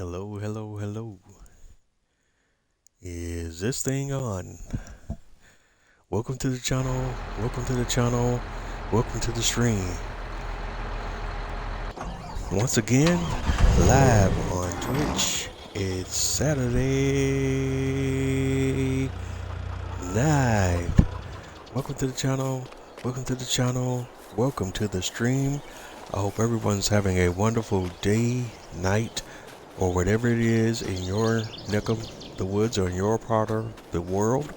Hello, hello, hello. Is this thing on? Welcome to the channel. Welcome to the channel. Welcome to the stream. Once again, live on Twitch. It's Saturday night. Welcome to the channel. Welcome to the channel. Welcome to the stream. I hope everyone's having a wonderful day, night, or whatever it is in your neck of the woods or in your part of the world.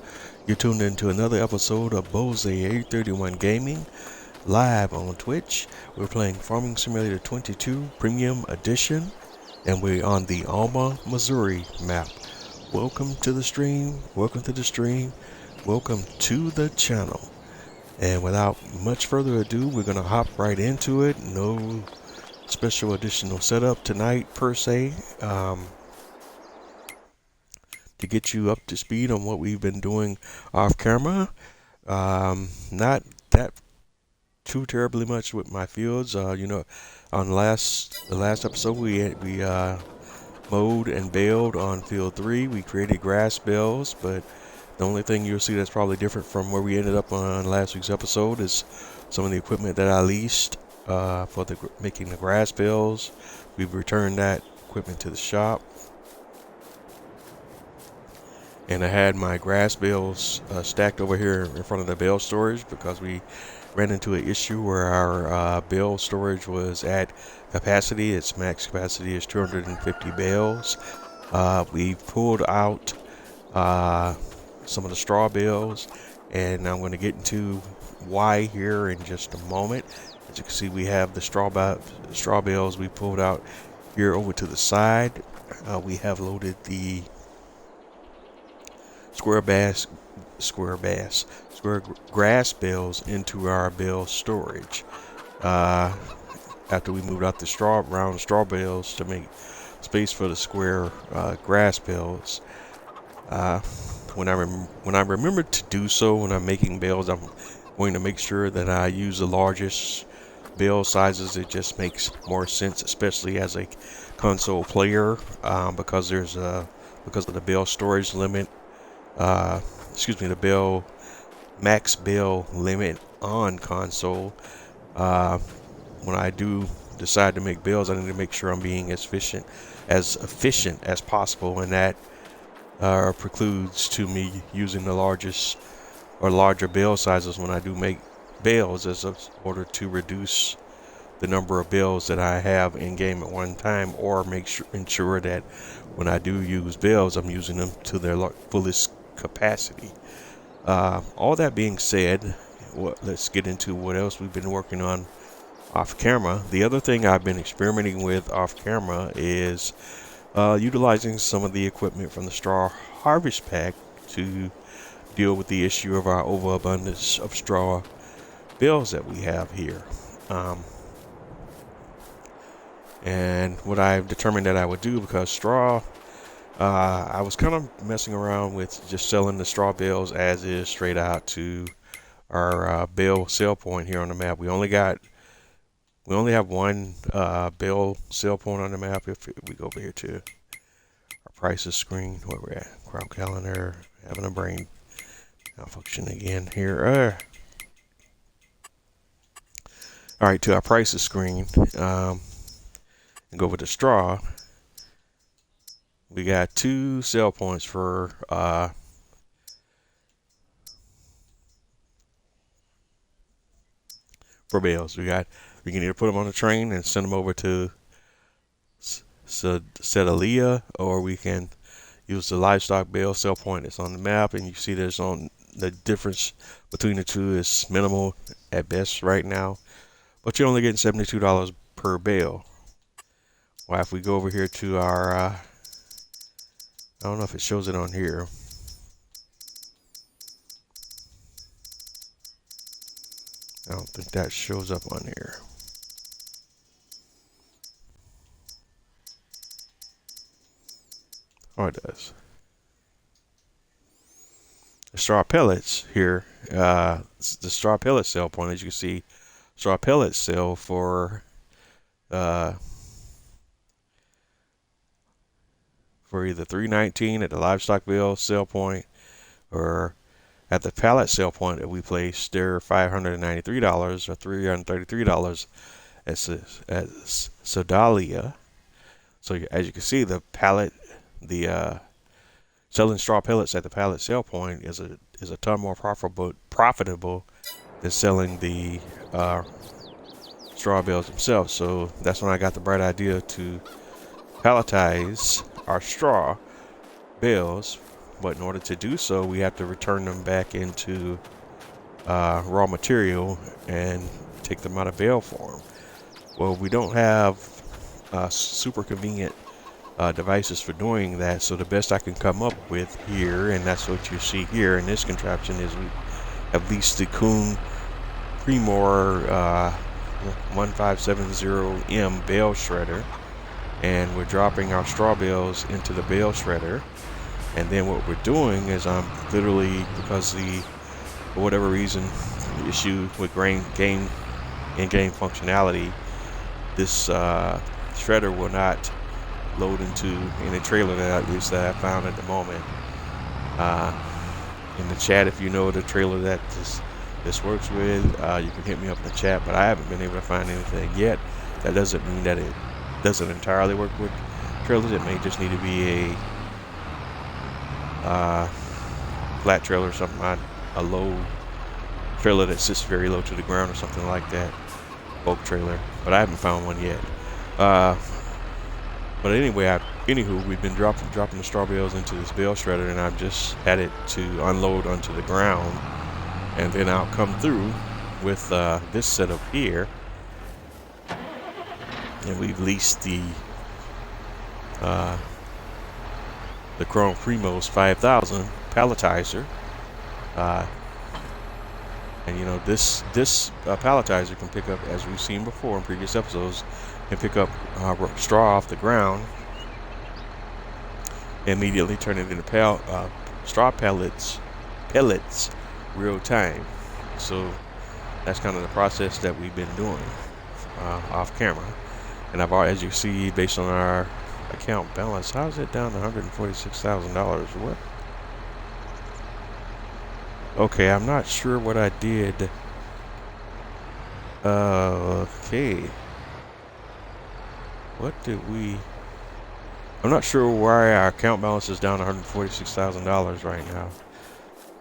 You're tuned into another episode of Bose 831 Gaming live on Twitch. We're playing Farming Simulator 22 Premium Edition, and we're on the Alma, Missouri map. Welcome to the stream. Welcome to the stream. Welcome to the channel. And without much further ado, we're going to hop right into it. No special additional setup tonight per se, to get you up to speed on what we've been doing off camera. Not that too terribly much with my fields. On the last episode we mowed and baled on field 3. We created grass bales, but the only thing you'll see that's probably different from where we ended up on last week's episode is some of the equipment that I leased for making the grass bales. We've returned that equipment to the shop, and I had my grass bales stacked over here in front of the bale storage because we ran into an issue where our bale storage was at capacity. Its max capacity is 250 bales. We pulled out some of the straw bales, and I'm going to get into why here in just a moment. As you can see, we have the straw bales we pulled out here over to the side. We have loaded the square grass bales into our bale storage. After we moved out the round straw bales to make space for the square grass bales. When I remember to do so when I'm making bales, I'm going to make sure that I use the largest bale sizes. It just makes more sense, especially as a console player, because of the bale storage limit. The max bale limit on console. When I do decide to make bales, I need to make sure I'm being as efficient as possible, and that precludes to me using the largest or larger bale sizes when I do make bales, as in order to reduce the number of bales that I have in game at one time, or ensure that when I do use bales, I'm using them to their fullest capacity. All that being said, let's get into what else we've been working on off camera. The other thing I've been experimenting with off camera is utilizing some of the equipment from the straw harvest pack to deal with the issue of our overabundance of straw bales that we have here. And what I've determined that I would do, because straw, I was kind of messing around with just selling the straw bales as is straight out to our bale sale point here on the map. We only have one bale sale point on the map. If we go over here to our prices screen, where we're at, crop calendar, having a brain malfunction again here. All right, to our prices screen, and go over to straw. We got 2 sell points for bales. We can either put them on a train and send them over to Sedalia, or we can use the livestock bale sell point that's on the map, and you see the difference between the two is minimal at best right now, but you're only getting $72 per bale. Well, if we go over here to our I don't know if it shows it on here. I don't think that shows up on here. Oh, it does. The straw pellets here, the straw pellet sale point, as you can see, straw pellets sell for for either $3.19 at the livestock bill sale point, or at the pallet sale point that we placed, they're $593 or $333 at Sedalia. So as you can see, the selling straw pellets at the pallet sale point is a ton more profitable than selling the straw bales themselves. So that's when I got the bright idea to palletize our straw bales. But in order to do so, we have to return them back into raw material and take them out of bale form. Well, we don't have super convenient devices for doing that, so the best I can come up with here, and that's what you see here in this contraption, is we have leased the Kuhn Primor 1570M bale shredder, and we're dropping our straw bales into the bale shredder. And then what we're doing is I'm literally, because for whatever reason, the issue with in-game functionality, this shredder will not load into any trailer that I found at the moment. In the chat, if you know the trailer that this works with, you can hit me up in the chat, but I haven't been able to find anything yet. That doesn't mean that it doesn't entirely work with trailers. It may just need to be a flat trailer or something, a low trailer that sits very low to the ground or something like that, bulk trailer, but I haven't found one yet. But anyway, we've been dropping the straw bales into this bale shredder, and I've just had it to unload onto the ground, and then I'll come through with this setup here, and we've leased the Chrome Primos 5000 palletizer, and you know this palletizer can pick up, as we've seen before in previous episodes, can pick up straw off the ground, immediately turn it into straw pellets real time. So that's kind of the process that we've been doing off camera, and as you see, based on our account balance, how is it down to $146,000? What? Okay, I'm not sure what I did. Okay. What did we... I'm not sure why our account balance is down to $146,000 right now.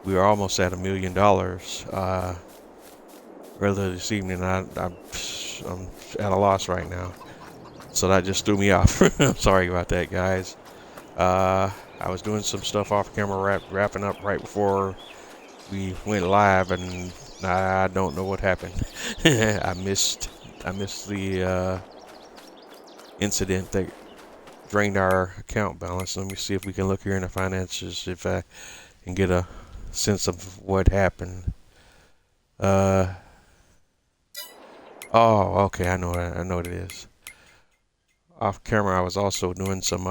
We are almost at $1 million earlier this evening. I'm at a loss right now. So that just threw me off. I'm sorry about that, guys. I was doing some stuff off camera, wrapping up right before we went live, and I don't know what happened. I missed the incident that drained our account balance. Let me see if we can look here in the finances, if I can get a sense of what happened. Oh, okay, I know what it is. Off camera, I was also doing some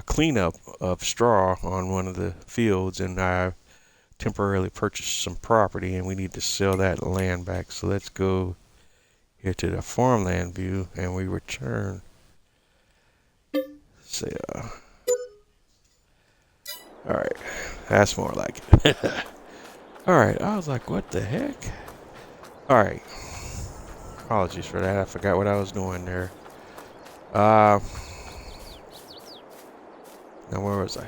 cleanup of straw on one of the fields, and I temporarily purchased some property, and we need to sell that land back. So let's go here to the farmland view, and we return. Say, all right, that's more like it. All right, I was like, what the heck? All right. Apologies for that. I forgot what I was doing there. Now where was I?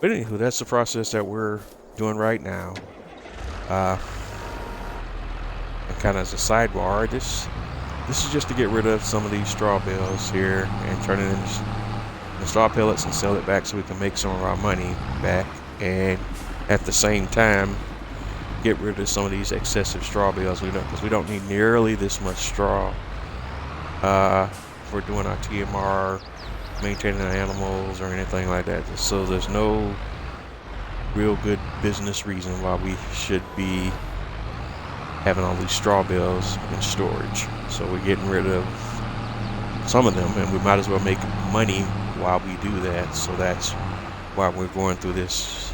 But anywho, that's the process that we're doing right now. And kind of as a sidebar, this is just to get rid of some of these straw bales here and turn it into straw pellets and sell it back so we can make some of our money back, and at the same time get rid of some of these excessive straw bales, because we don't need nearly this much straw for doing our TMR, maintaining the animals, or anything like that. So there's no real good business reason why we should be having all these straw bales in storage. So we're getting rid of some of them, and we might as well make money while we do that. So that's why we're going through this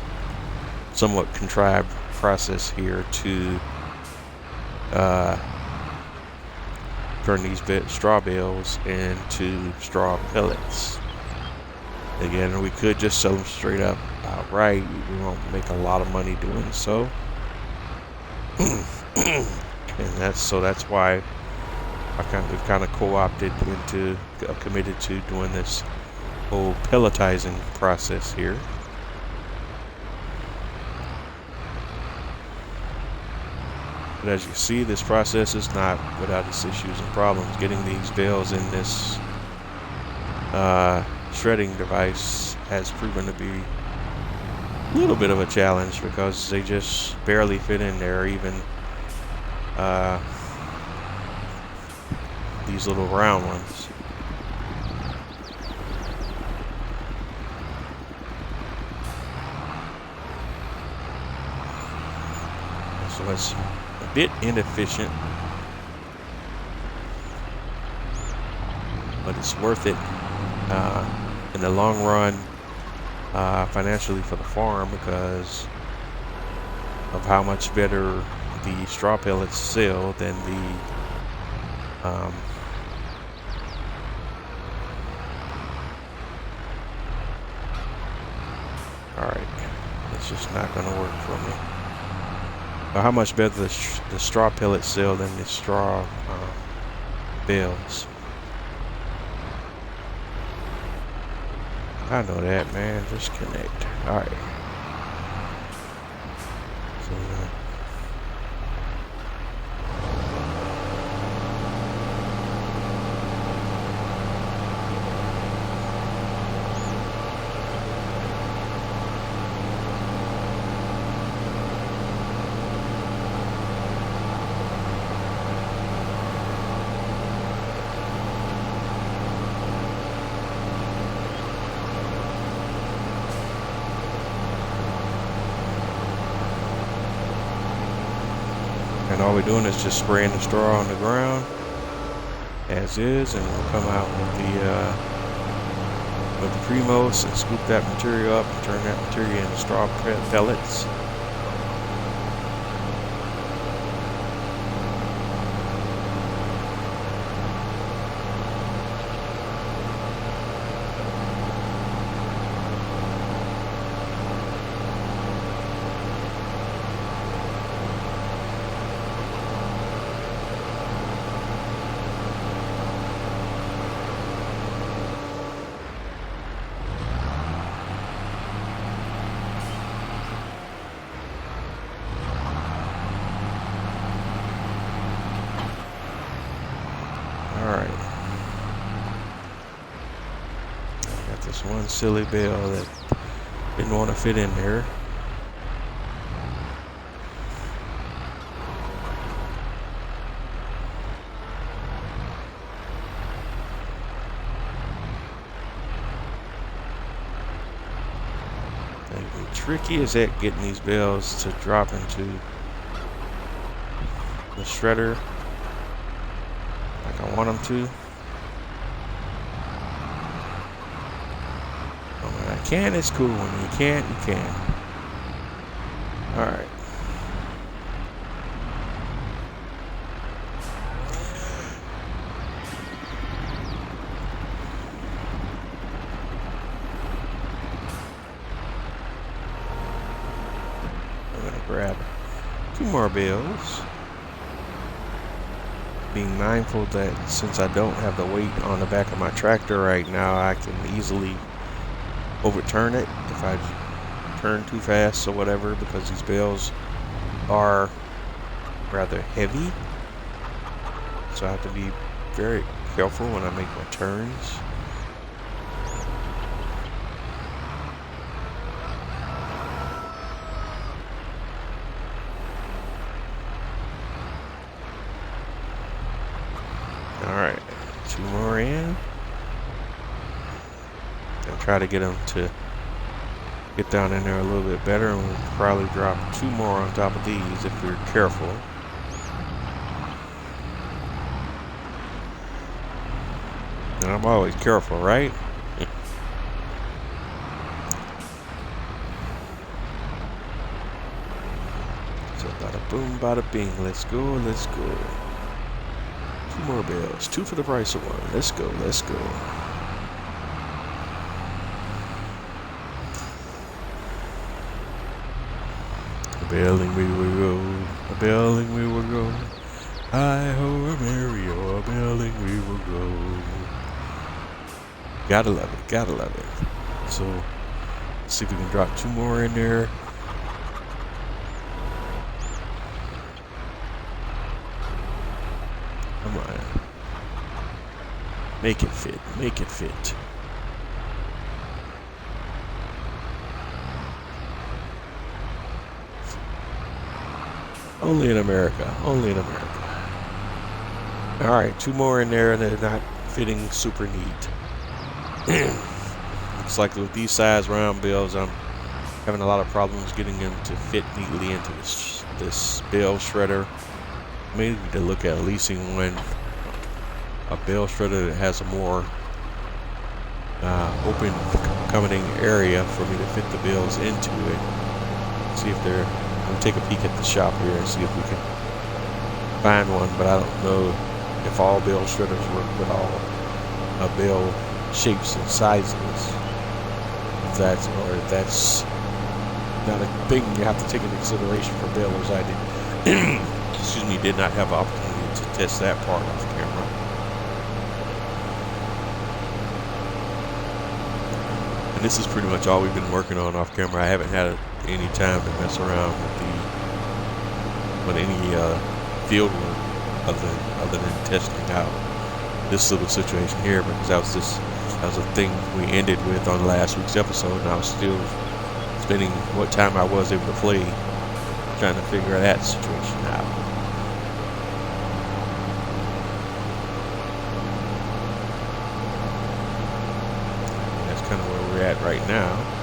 somewhat contrived process here to turn these straw bales into straw pellets. Again, we could just sell them straight up outright. We won't make a lot of money doing so. And that's why we've kind of co-opted into committed to doing this whole pelletizing process here. But as you see, this process is not without its issues and problems. Getting these bales in this shredding device has proven to be a little bit of a challenge because they just barely fit in there. Even these little round ones. So it's a bit inefficient, but it's worth it in the long run financially for the farm because of how much better the straw pellets sell than the alright, it's just not going to work for me. How much better the straw pellets sell than the straw bales. I know that, man. Just connect. Alright. So, and all we're doing is just spraying the straw on the ground as is, and we'll come out with the Primos and scoop that material up and turn that material into straw pellets. Alright. Got this one silly bale that didn't want to fit in there. The tricky is at getting these bales to drop into the shredder like I want them to. When I can, it's cool. When you can't, you can. Alright. I'm gonna grab 2 more bales. Being mindful that since I don't have the weight on the back of my tractor right now, I can easily overturn it if I turn too fast or whatever, because these bales are rather heavy. So I have to be very careful when I make my turns. Alright, 2 more in. I'll try to get them to get down in there a little bit better, and we'll probably drop 2 more on top of these if we're careful. And I'm always careful, right? So bada boom, bada bing. Let's go, let's go. 2 2 more bales. 2 for the price of 1. Let's go. Let's go. A-bailing we will go. A-bailing we will go. Hi-ho, Mario. A-bailing we will go. Gotta love it. Gotta love it. So, let's see if we can drop 2 more in there. Come on. Make it fit. Make it fit. Only in America. Only in America. Alright, 2 more in there and they're not fitting super neat. Looks like with these size round bales, I'm having a lot of problems getting them to fit neatly into this bale shredder. Maybe to look at leasing one, a bale shredder that has a more open accommodating area for me to fit the bales into it. See if they're. We'll take a peek at the shop here and see if we can find one, but I don't know if all bale shredders work with all bale shapes and sizes. If that's not a thing you have to take into consideration for balers. I did. Excuse me, did not have an opportunity to test that part off camera. And this is pretty much all we've been working on off camera. I haven't had any time to mess around with any field work other than testing out this little situation here, because that was a thing we ended with on last week's episode, and I was still spending what time I was able to play trying to figure that situation out. That's kind of where we're at right now.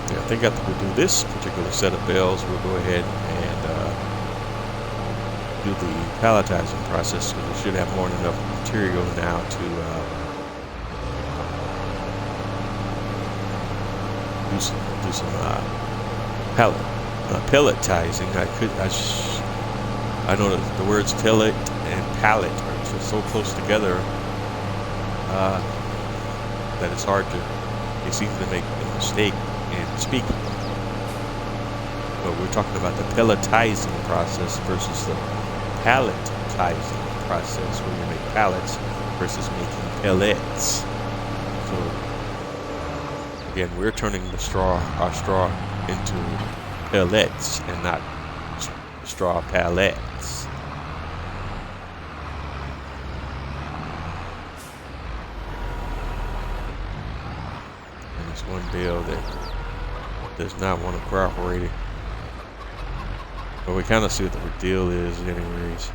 I think after we do this particular set of bales, we'll go ahead and do the palletizing process, because we should have more than enough material now to do some pelletizing. I know that the words pellet and pallet are just so close together that it's hard to. It's easy to make a mistake in speaking. But we're talking about the pelletizing process versus the palletizing process, where you make pallets versus making pellets. So again, we're turning our straw into pellets and not straw pallets. And it's one bale that does not want to cooperate. But we kind of see what the deal is anyways.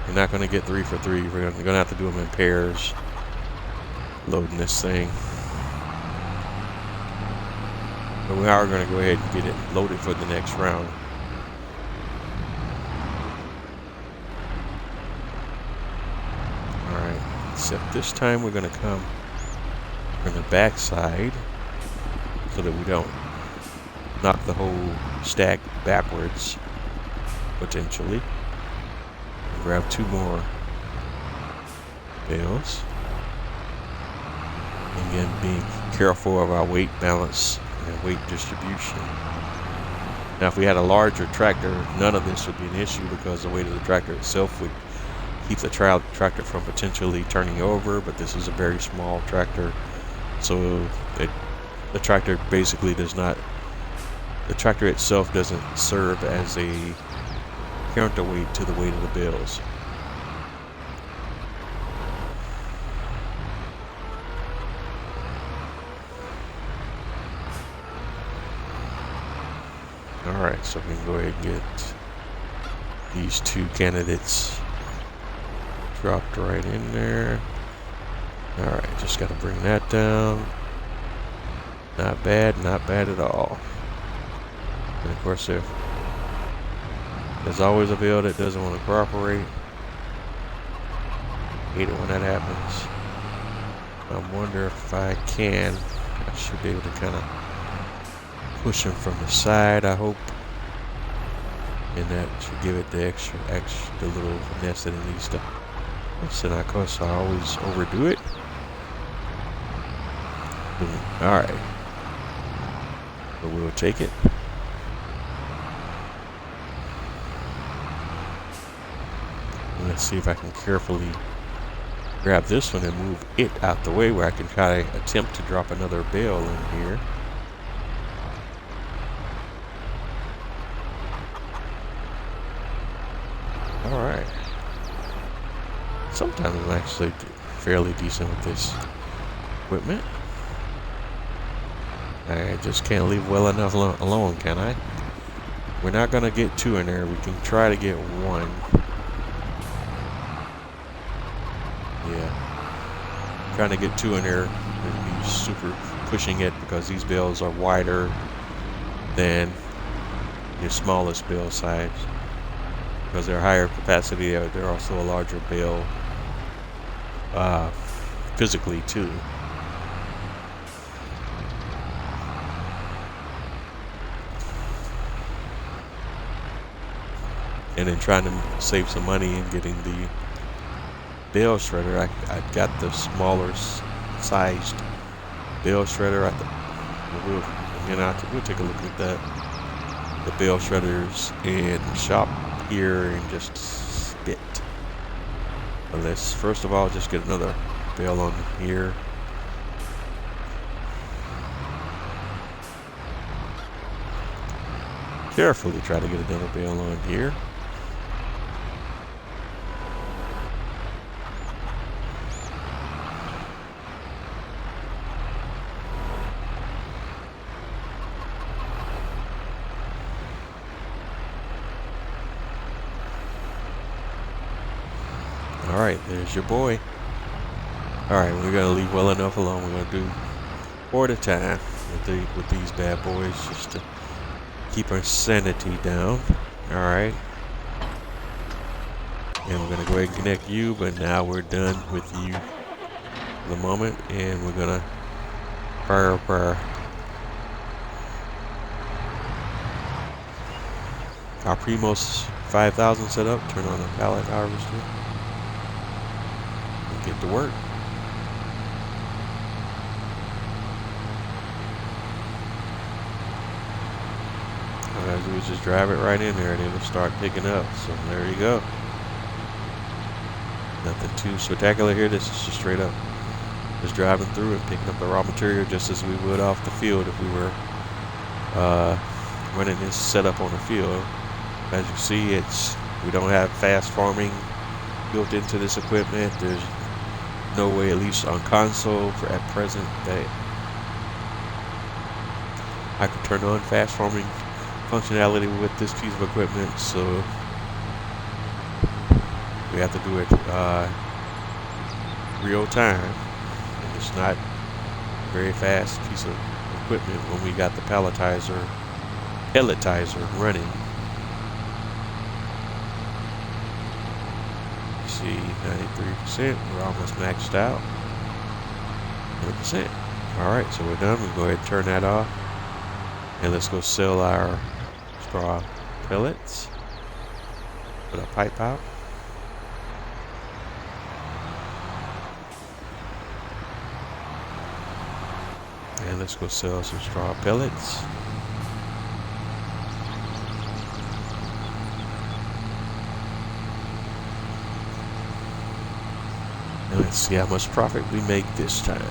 You're not going to get 3 for 3. We're going to have to do them in pairs. Loading this thing. But we are going to go ahead and get it loaded for the next round. Alright, except this time we're going to come from the back side, so that we don't knock the whole stack backwards, potentially. Grab 2 more bales. Again, being careful of our weight balance and weight distribution. Now, if we had a larger tractor, none of this would be an issue, because the weight of the tractor itself would keep the tractor from potentially turning over, but this is a very small tractor, so the tractor basically does not, the tractor itself doesn't serve as a counterweight to the weight of the bales. Alright, so we can go ahead and get these 2 candidates dropped right in there. Alright, just got to bring that down. Not bad, not bad at all. And of course, there's always a bill that doesn't want to cooperate. Hate it when that happens. I wonder if I can. I should be able to kind of push him from the side, I hope. And that should give it the extra little finesse that it needs to. So of course, I always overdo it. Alright. But we'll take it. And let's see if I can carefully grab this one and move it out the way where I can try to attempt to drop another bale in here. Alright. Sometimes I'm actually fairly decent with this equipment. I just can't leave well enough alone, can I? We're not going to get two in there. We can try to get one. Yeah. Trying to get two in there and be super pushing it because these bales are wider than your smallest bale size. Because they're higher capacity, they're also a larger bale physically too. And then trying to save some money and getting the bale shredder, I got the smaller sized bale shredder. We'll take a look at that. The bale shredders in the shop here and just spit. But let's first of all just get another bale on here. Carefully try to get another bale on here. Alright, there's your boy. Alright, we're gonna leave well enough alone. We're gonna do 4 at a time with these bad boys just to keep our sanity down. Alright. And we're gonna go ahead and connect you, but now we're done with you for the moment, and we're gonna fire up our Primos 5000 set up, turn on the pallet harvester. Get to work. All I gotta do is just drive it right in there and it'll start picking up. So there you go. Nothing too spectacular here. This is just straight up just driving through and picking up the raw material just as we would off the field if we were running this setup on the field. As you see, we don't have fast farming built into this equipment. There's no way, at least on console at present, that I could turn on fast farming functionality with this piece of equipment, so we have to do it real time. And it's not a very fast piece of equipment when we got the pelletizer running. See, 93%, we're almost maxed out. 100%. Alright, so we're done. We'll go ahead and turn that off. And let's go sell our straw pellets. Put a pipe out. And let's go sell some straw pellets. And let's see how much profit we make this time.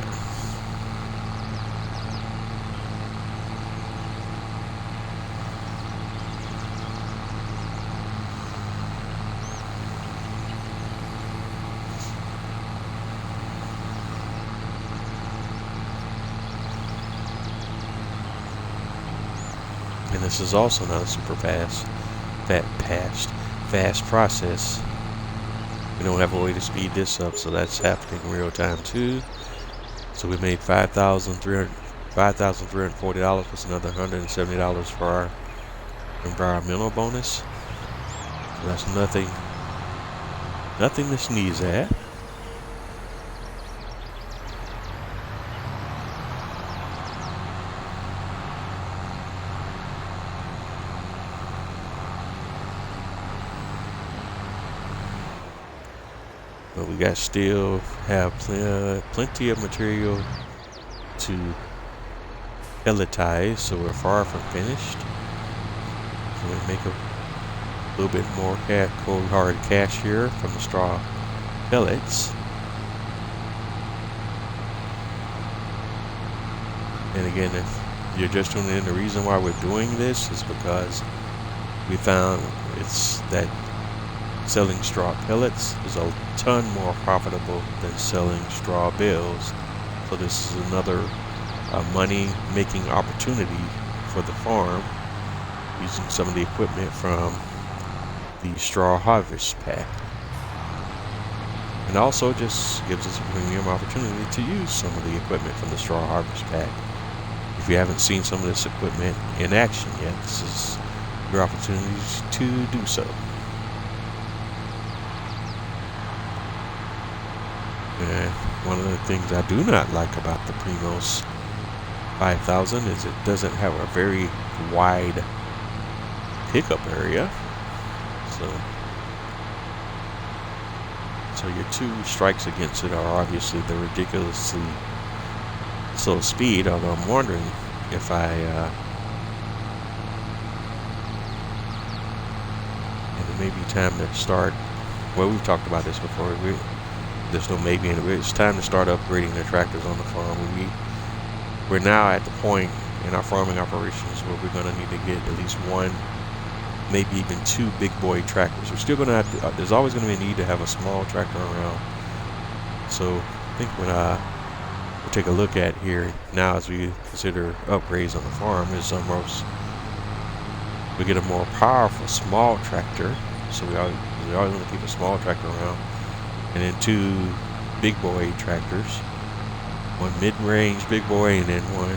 And this is also not a super fast process. We don't have a way to speed this up, so that's happening real time too. So we made $5,340 plus another $170 for our environmental bonus. So that's nothing to sneeze at. But we still have plenty of material to pelletize, so we're far from finished. So we make a little bit more cold hard cash here from the straw pellets. And again, if you're just tuning in, the reason why we're doing this is because we found it's that selling straw pellets is a ton more profitable than selling straw bales. So this is another money making opportunity for the farm, using some of the equipment from the straw harvest pack. And also just gives us a premium opportunity to use some of the equipment from the straw harvest pack. If you haven't seen some of this equipment in action yet, this is your opportunity to do so. And one of the things I do not like about the Primos 5000 is it doesn't have a very wide pickup area. So your two strikes against it are obviously the ridiculously slow speed, although I'm wondering if and it may be time to start, well, we've talked about this before, there's no maybe in it, it's time to start upgrading the tractors on the farm. We're now at the point in our farming operations where we're going to need to get at least one, maybe even two big boy tractors. We're still going to have to, there's always going to be a need to have a small tractor around. So I think what we'll take a look at here now as we consider upgrades on the farm is we get a more powerful small tractor. So we always want to keep a small tractor around, and then two big boy tractors, one mid-range big boy, and then one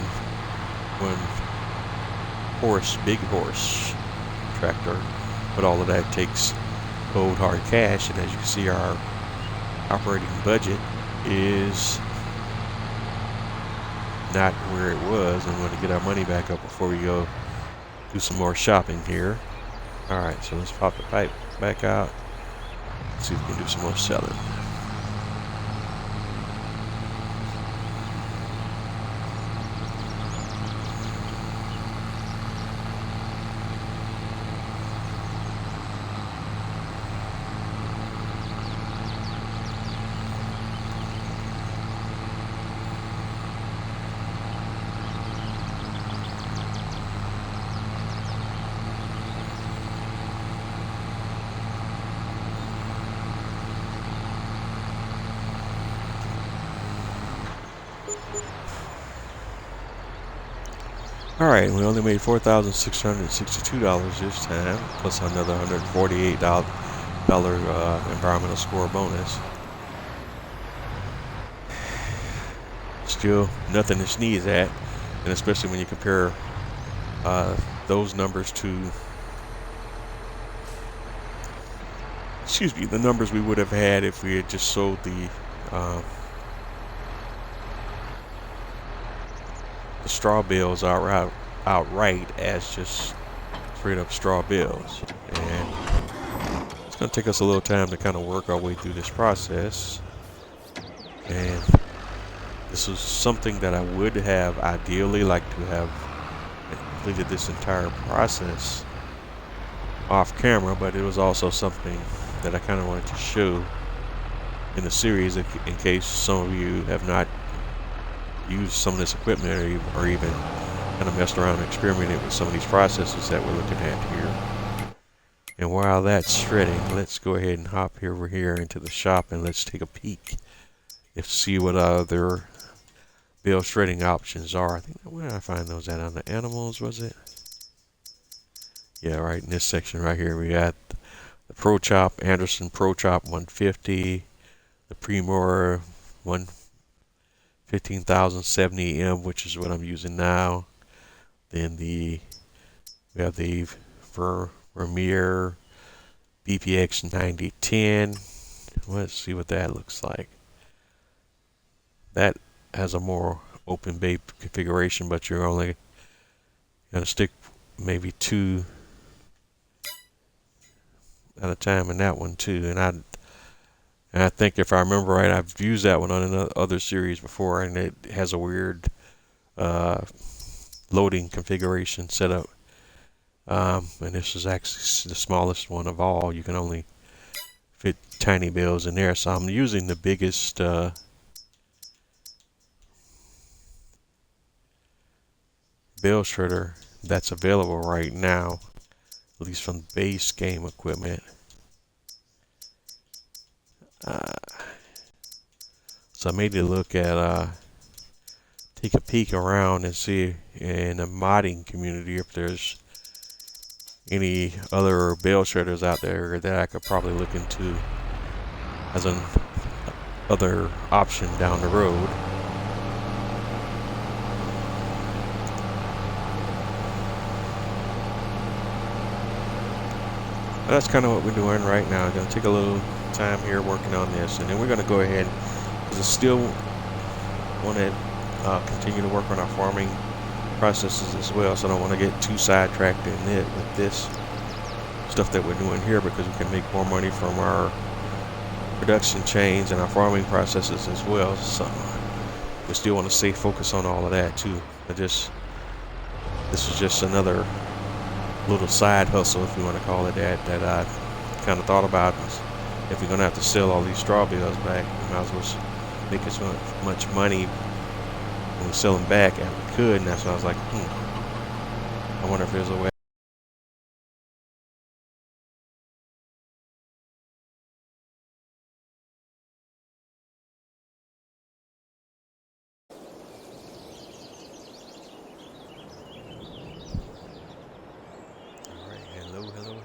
big horse tractor. But all of that takes cold hard cash, and as you can see, our operating budget is not where it was, and we want to get our money back up before we go do some more shopping here. Alright, so let's pop the pipe back out, see if we can do some more selling. Alright, we only made $4,662 this time, plus another $148 environmental score bonus. Still nothing to sneeze at, and especially when you compare those numbers to, the numbers we would have had if we had just sold the straw bales outright as just straight up straw bales. And it's going to take us a little time to kind of work our way through this process, and this is something that I would have ideally liked to have completed this entire process off camera, but it was also something that I kind of wanted to show in the series in case some of you have not used some of this equipment or even kind of messed around and experimented with some of these processes that we're looking at here. And while that's shredding, let's go ahead and hop over here into the shop and let's take a peek and see what other bale shredding options are. I think, where did I find those at? On the animals, was it? Yeah, right in this section right here we got the Pro Chop, Anderson Pro Chop 150, the Primor 115,070M, which is what I'm using now. Then we have the Vermeer BPX 9010. Let's see what that looks like. That has a more open bay configuration, but you're only gonna stick maybe 2 at a time in that one too. And I think if I remember right, I've used that one on another series before, and it has a weird loading configuration setup. And this is actually the smallest one of all. You can only fit tiny bales in there, so I'm using the biggest bale shredder that's available right now, at least from base game equipment. So I made a look at take a peek around and see in the modding community if there's any other bale shredders out there that I could probably look into as an other option down the road. But that's kind of what we're doing right now. I'm going to take a little time here working on this, and then we're going to go ahead, because I still want to continue to work on our farming processes as well, so I don't want to get too sidetracked in it with this stuff that we're doing here, because we can make more money from our production chains and our farming processes as well. So we still want to stay focused on all of that too. But this is just another little side hustle, if you want to call it that I kind of thought about. If we're gonna have to sell all these straw bales back, we might as well make as much money when we sell them back as we could. And that's why I was like, I wonder if there's a way.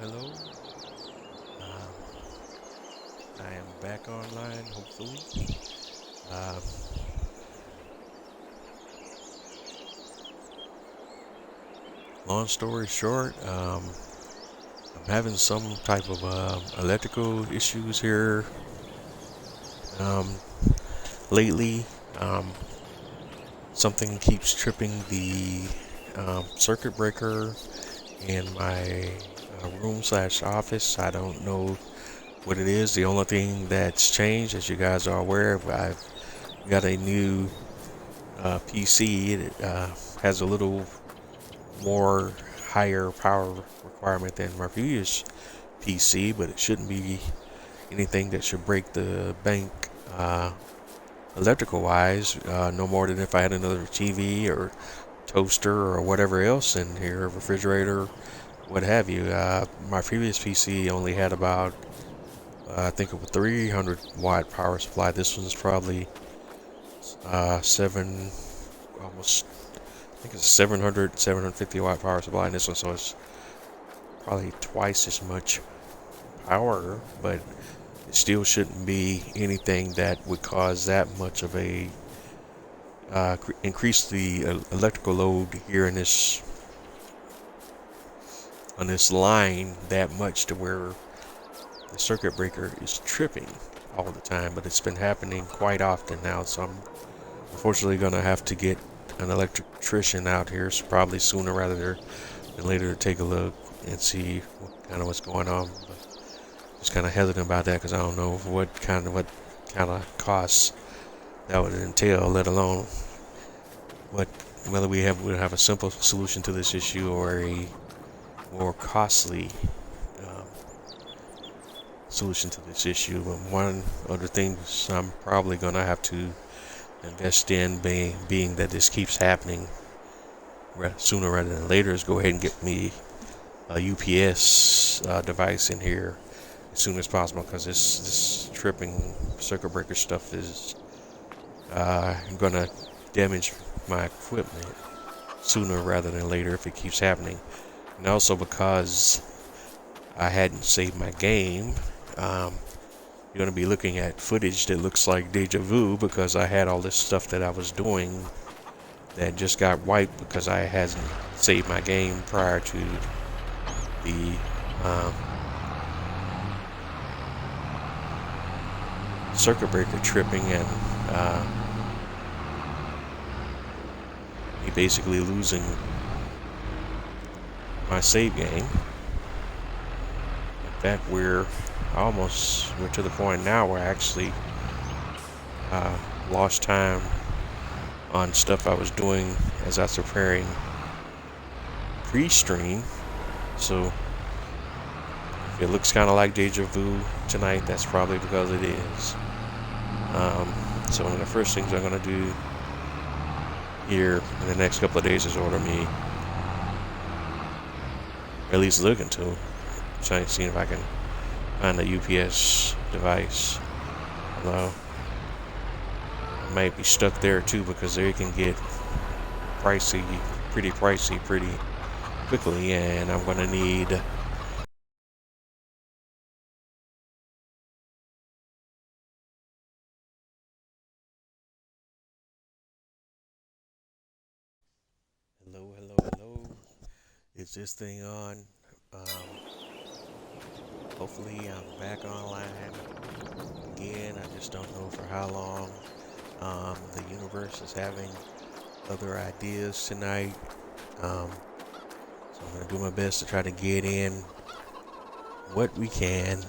Hello. I am back online, hopefully. Long story short, I'm having some type of electrical issues here lately. Something keeps tripping the circuit breaker in my room/office. I don't know what it is. The only thing that's changed, as you guys are aware, I've got a new PC. It has a little more higher power requirement than my previous PC, but it shouldn't be anything that should break the bank electrical wise, no more than if I had another TV or toaster or whatever else in here, refrigerator, what have you. My previous PC only had about I think it was 300 watt power supply. This one's probably 750 watt power supply in this one, so it's probably twice as much power, but it still shouldn't be anything that would cause that much of a increase the electrical load here in this on this line that much to where the circuit breaker is tripping all the time. But it's been happening quite often now, so I'm unfortunately gonna have to get an electrician out here, so probably sooner rather than later, to take a look and see what's going on. But just kind of hesitant about that because I don't know what kind of costs that would entail, let alone whether we'll have a simple solution to this issue or a more costly solution to this issue. But one other thing I'm probably gonna have to invest in, being that this keeps happening sooner rather than later, is go ahead and get me a UPS device in here as soon as possible, because this tripping circuit breaker stuff is gonna damage my equipment sooner rather than later if it keeps happening. And also because I hadn't saved my game. You're going to be looking at footage that looks like deja vu because I had all this stuff that I was doing that just got wiped because I hadn't saved my game prior to the circuit breaker tripping and me basically losing my save game. In fact, we're to the point now where I actually lost time on stuff I was doing as I was preparing pre-stream. So if it looks kind of like deja vu tonight, that's probably because it is. So one of the first things I'm going to do here in the next couple of days is order me, or at least look into, trying to see if I can find a UPS device. Although I might be stuck there too because they can get pretty pricey pretty quickly, and I'm going to need hello. Is this thing on? Hopefully I'm back online again. I just don't know for how long. The universe is having other ideas tonight. So I'm going to do my best to try to get in what we can.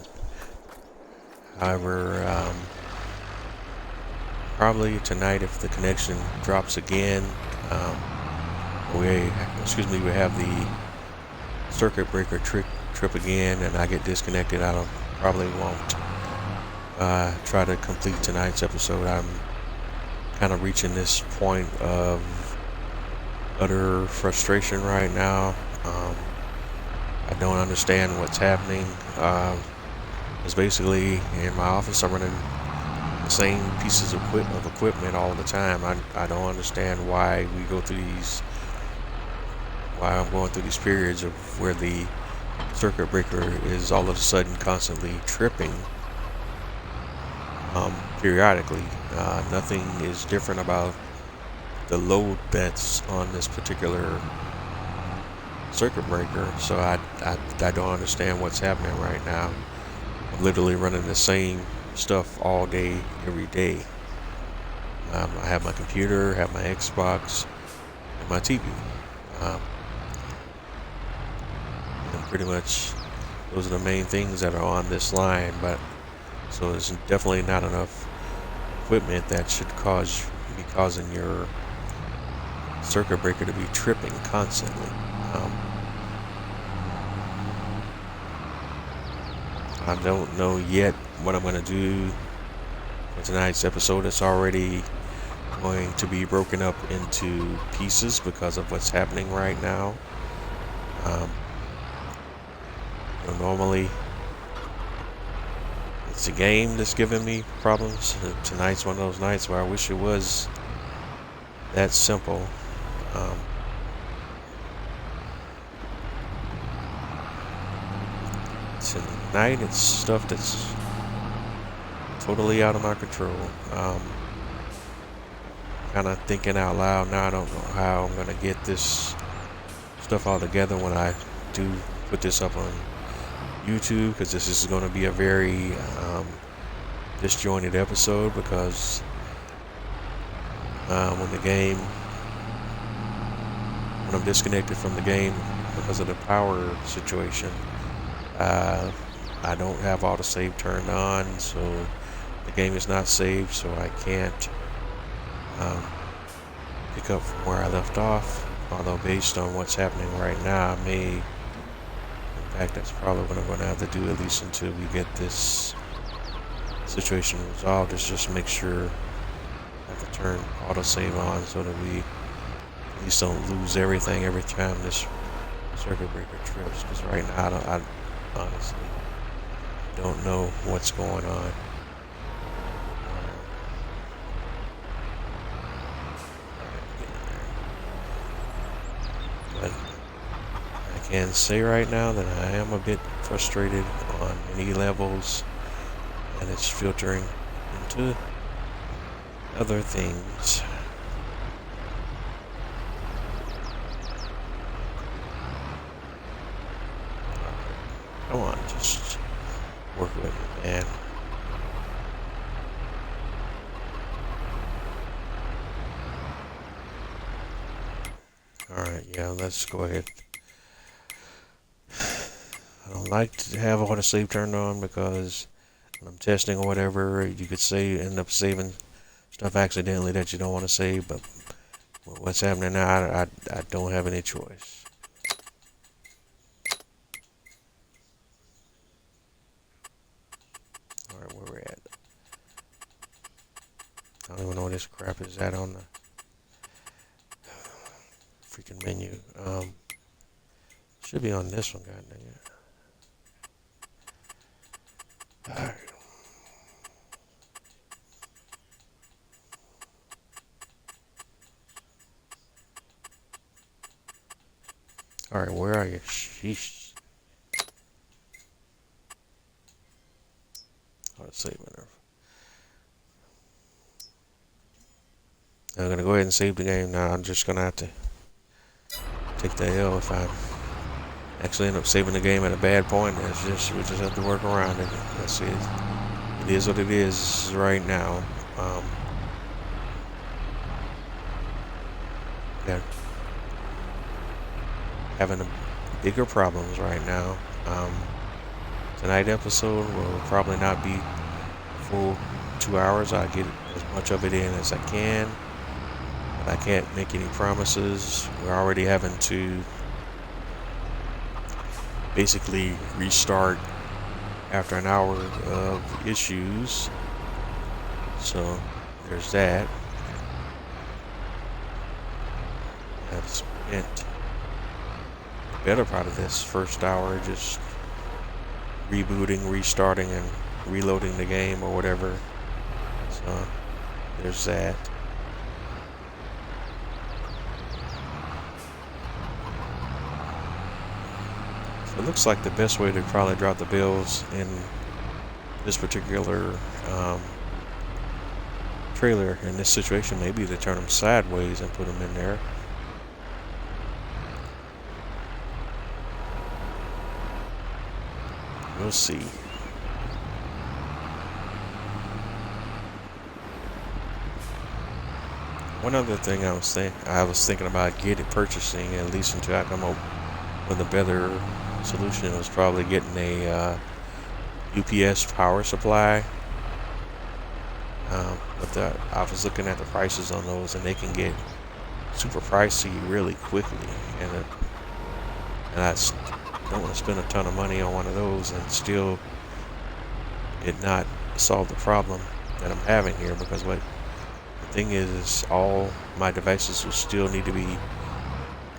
However, probably tonight if the connection drops again, we have the circuit breaker trip again and I get disconnected, I probably won't try to complete tonight's episode. I'm kind of reaching this point of utter frustration right now. I don't understand what's happening. It's basically in my office I'm running the same pieces of equipment all the time. I don't understand why I'm going through these periods of where the circuit breaker is all of a sudden constantly tripping periodically. Nothing is different about the load that's on this particular circuit breaker, so I don't understand what's happening right now. I'm literally running the same stuff all day, every day. I have my computer, have my Xbox, and my TV. And pretty much those are the main things that are on this line, but so there's definitely not enough equipment that should be causing your circuit breaker to be tripping constantly. I don't know yet what I'm going to do for tonight's episode. It's already going to be broken up into pieces because of what's happening right now. Normally it's a game that's giving me problems. Tonight's one of those nights where I wish it was that simple. Tonight it's stuff that's totally out of my control. Kind of thinking out loud now. I don't know how I'm gonna get this stuff all together when I do put this up on YouTube, because this is going to be a very disjointed episode, because when I'm disconnected from the game because of the power situation, I don't have autosave turned on, so the game is not saved, so I can't pick up from where I left off. Although based on what's happening right now, in fact, that's probably what I'm going to have to do, at least until we get this situation resolved, is just make sure I have to turn autosave on so that we at least don't lose everything every time this circuit breaker trips, because right now I honestly don't know what's going on. But I can say right now that I am a bit frustrated on many levels, and it's filtering into other things. Come on, just work with it, man. Alright, yeah, let's go ahead. I don't like to have auto save turned on because when I'm testing or whatever, you could end up saving stuff accidentally that you don't want to save, but what's happening now, I don't have any choice. Alright, where we're at. I don't even know what this crap is at on the freaking menu. Should be on this one, god dang it. Alright. Alright, where are you? Sheesh. Let's save it. I'm gonna go ahead and save the game now. I'm just gonna have to take the L if I actually end up saving the game at a bad point. We just have to work around it. That's it. It is what it is right now. Yeah. Having bigger problems right now. Tonight episode will probably not be full 2 hours. I get as much of it in as I can, but I can't make any promises. We're already having to basically restart after an hour of issues, so there's that. I've spent the better part of this first hour just rebooting, restarting, and reloading the game or whatever. So there's that. So it looks like the best way to probably drop the bills in this particular trailer in this situation may be to turn them sideways and put them in there. We'll see. One other thing I was thinking about purchasing, at least until I come up with a better solution, was probably getting a UPS power supply. But I was looking at the prices on those, and they can get super pricey really quickly, and I don't want to spend a ton of money on one of those and still it not solve the problem that I'm having here, because the thing is all my devices will still need to be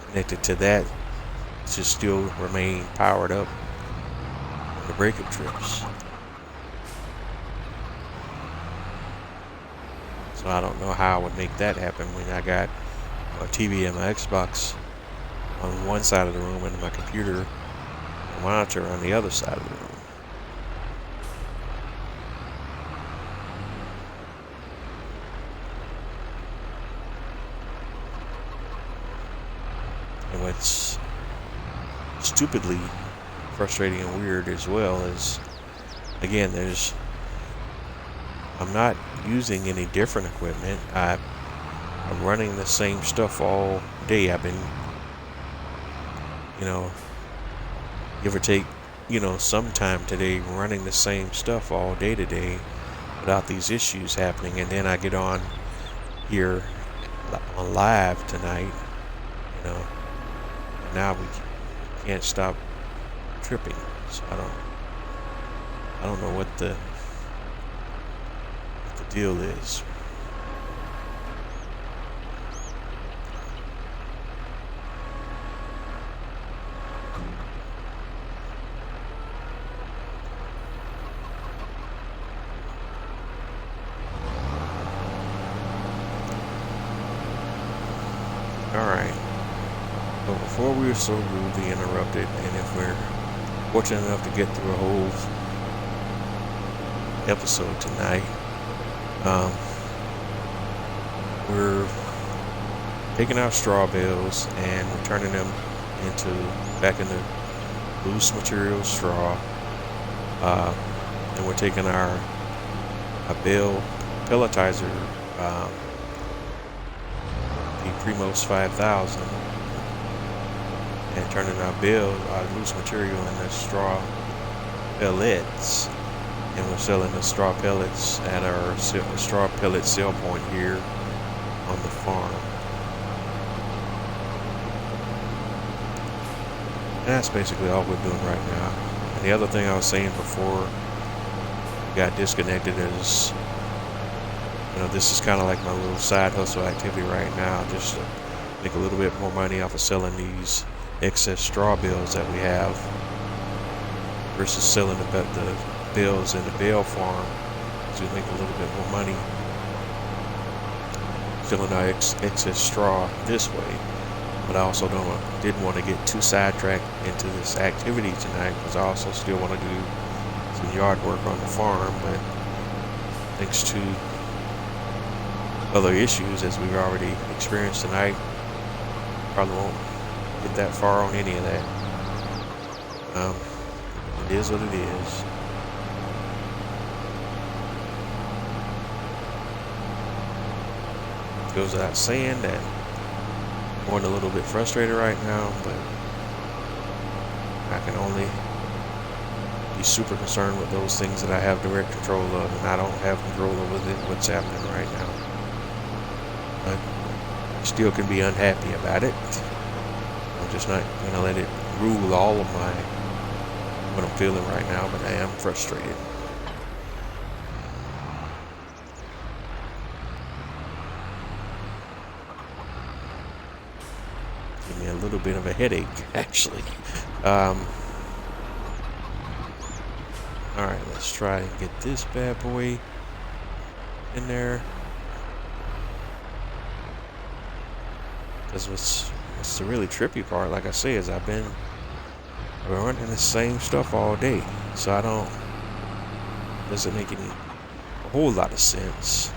connected to that to still remain powered up on the breakup trips. So I don't know how I would make that happen when I got my TV and my Xbox on one side of the room and my computer and monitor on the other side of the room. And what's stupidly frustrating and weird as well is, again, I'm not using any different equipment. I'm running the same stuff all day. I've been, give or take, some time today running the same stuff all day today without these issues happening. And then I get on here on live tonight, and now we can't stop tripping. So I don't know what the deal is. Alright, so before we're so rudely interrupted, and if we're fortunate enough to get through a whole episode tonight, we're taking our straw bales and we're turning them back into loose material straw, and we're taking a bale pelletizer, the Primos 5000, and turning our loose material into straw pellets, and we're selling the straw pellets at our straw pellet sale point here on the farm. And that's basically all we're doing right now. And the other thing I was saying before we got disconnected is, this is kind of like my little side hustle activity right now, just to make a little bit more money off of selling these excess straw bales that we have versus selling the bales in the bale farm to make a little bit more money selling our excess straw this way. But I also didn't want to get too sidetracked into this activity tonight, because I also still want to do some yard work on the farm, but thanks to other issues, as we've already experienced tonight, probably won't get that far on any of that. It is what it is. It goes without saying that I'm going a little bit frustrated right now, but I can only be super concerned with those things that I have direct control of, and I don't have control over what's happening right now. But I still can be unhappy about it. I'm just not going to let it rule all of what I'm feeling right now, but I am frustrated. Give me a little bit of a headache, actually. Alright, let's try and get this bad boy in there. Because what's the really trippy part, like I say, is I've been running the same stuff all day, so doesn't make a whole lot of sense.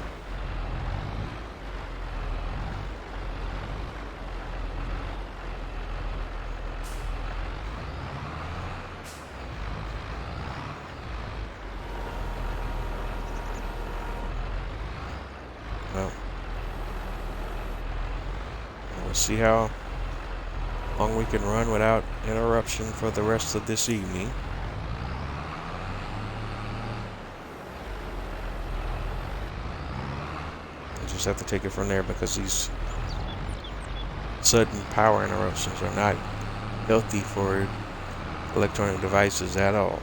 Well, we'll see how long we can run without interruption for the rest of this evening. I just have to take it from there, because these sudden power interruptions are not healthy for electronic devices at all.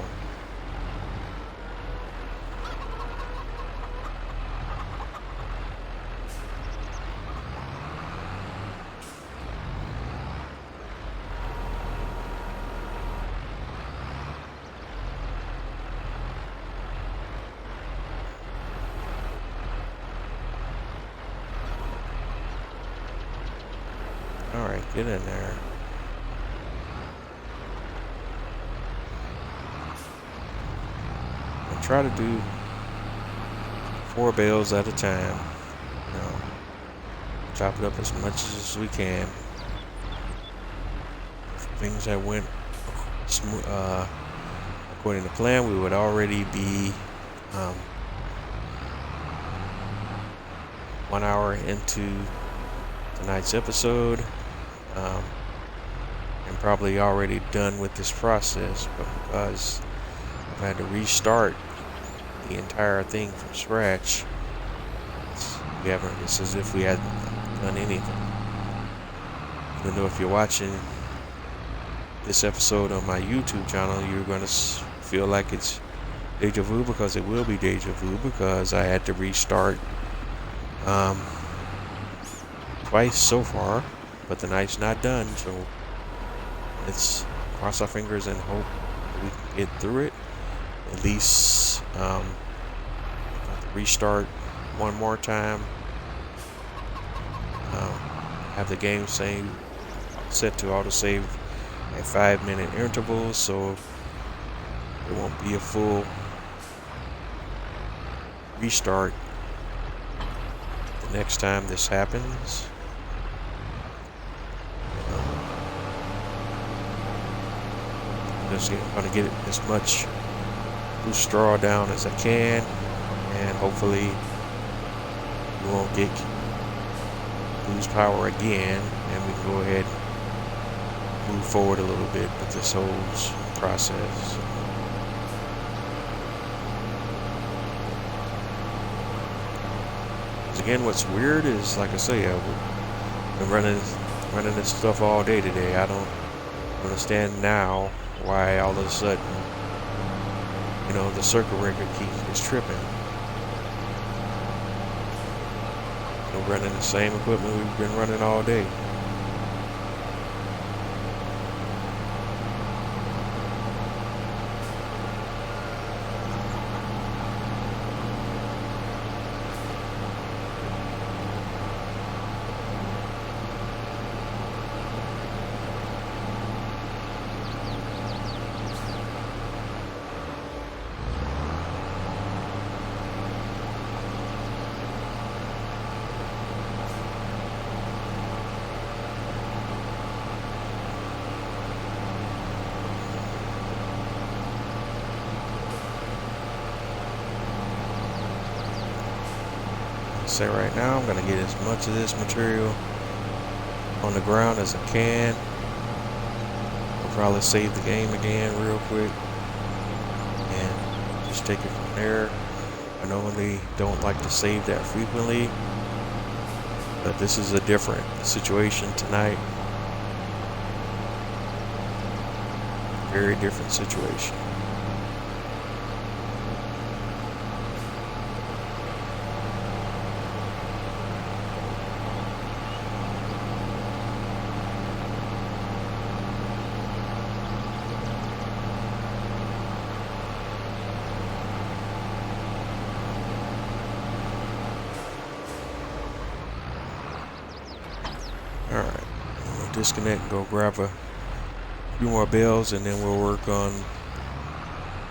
Alright, get in there. And try to do 4 bales at a time. Chop it up as much as we can. If things that went according to plan, we would already be 1 hour into tonight's episode, and probably already done with this process, but because I've had to restart the entire thing from scratch, it's as if we hadn't done anything. Even though if you're watching this episode on my YouTube channel, you're going to feel like it's deja vu, because it will be deja vu, because I had to restart twice so far, but the night's not done, so let's cross our fingers and hope we can get through it. At least restart one more time, have the game save set to autosave at 5-minute intervals, so it won't be a full restart the next time this happens. Just going to get as much loose straw down as I can, and hopefully we won't lose power again, and we can go ahead and move forward a little bit with this whole process. Again, what's weird is, like I say, I've been running this stuff all day today. I don't understand now why all of a sudden, you know, the circuit breaker key is tripping. You know, running the same equipment we've been running all day. Say right now, I'm gonna get as much of this material on the ground as I can. I'll probably save the game again real quick and just take it from there. I normally don't like to save that frequently, but this is a different situation tonight. Very different situation. Alright, we'll disconnect and go grab a few more bells, and then we'll work on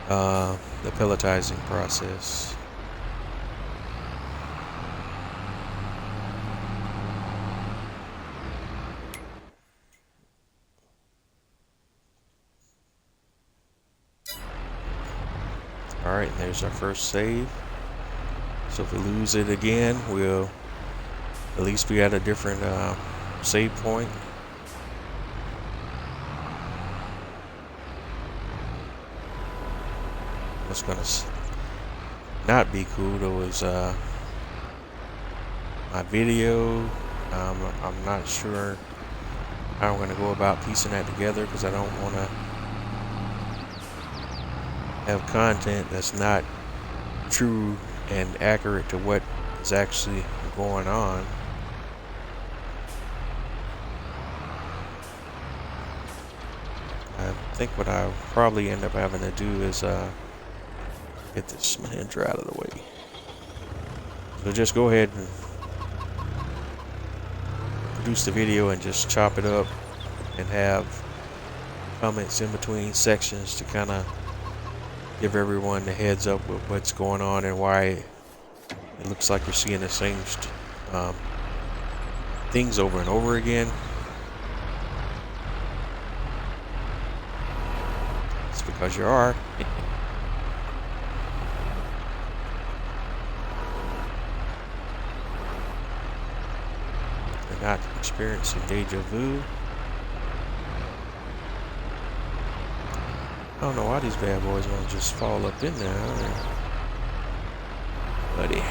the pelletizing process. Alright, there's our first save. So if we lose it again, we'll at least be at a different save point. What's gonna not be cool though is my video. I'm not sure how I'm gonna go about piecing that together, because I don't want to have content that's not true and accurate to what is actually going on. I think what I'll probably end up having to do is get this Mahindra out of the way. So just go ahead and produce the video and just chop it up and have comments in between sections to kind of give everyone the heads up with what's going on and why it looks like you're seeing the same things over and over again. It's because you are. You're not experiencing deja vu. I don't know why these bad boys want to just fall up in there, buddy.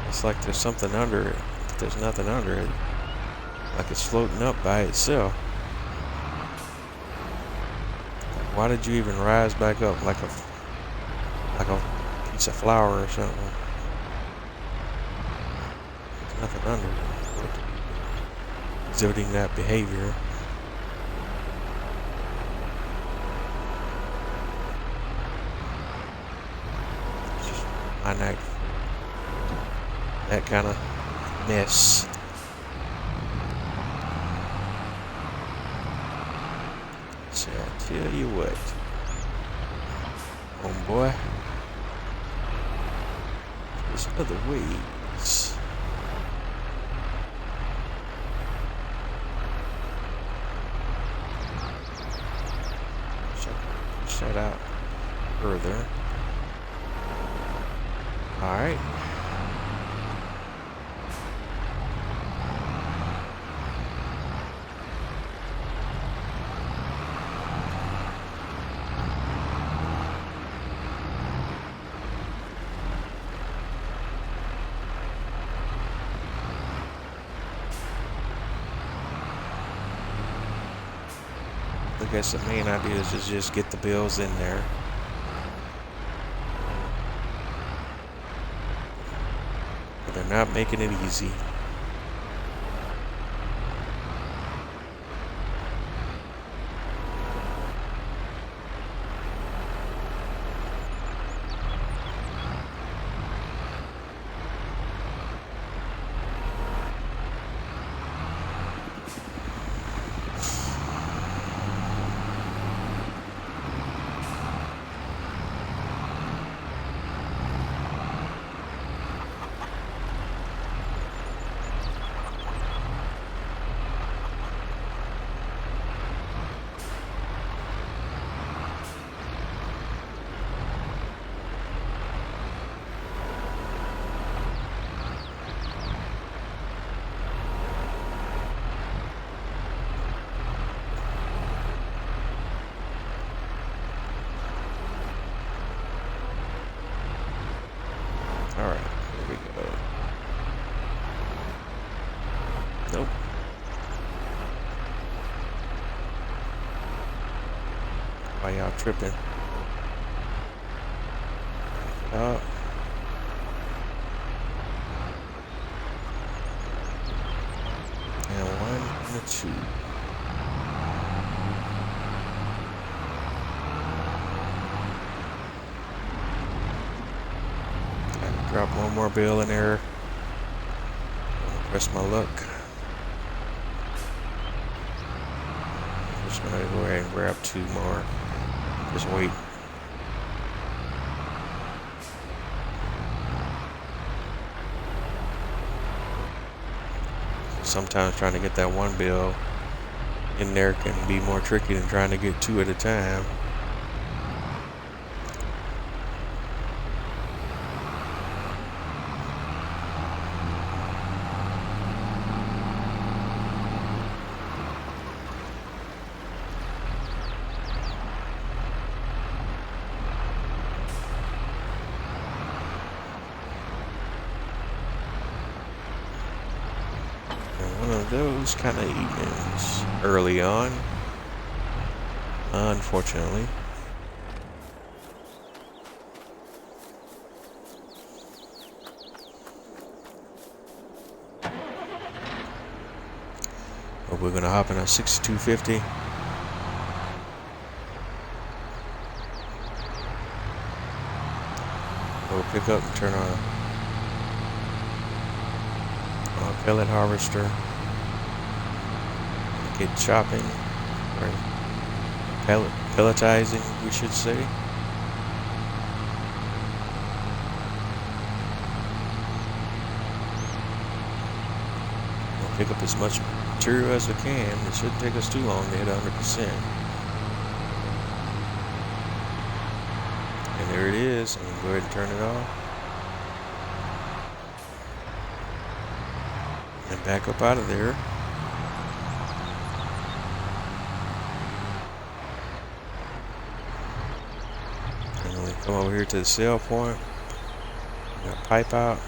It's like there's something under it. But there's nothing under it. Like it's floating up by itself. Why did you even rise back up like a piece of flour or something? There's nothing under it. Exhibiting that behavior. It's just my knife. that kind of mess. So I tell you what, homeboy, there's other ways. Push that out further. All right. I guess the main idea is to just get the bills in there. But they're not making it easy. All right, here we go. Nope. Why y'all tripping? Up. And 1 and a 2. Drop one more bill in there. Press my luck. Just gonna go ahead and grab 2 more. Just wait. Sometimes trying to get that 1 bill in there can be more tricky than trying to get 2 at a time. Those kind of evenings early on, unfortunately. But we're gonna hop in a 6250. We'll pick up and turn on a pellet harvester. Get chopping, or pelletizing, we should say. We'll pick up as much material as we can. It shouldn't take us too long to hit 100%. And there it is. I'm gonna go ahead and turn it off. And back up out of there. Come over here to the sale point. Got pipe out.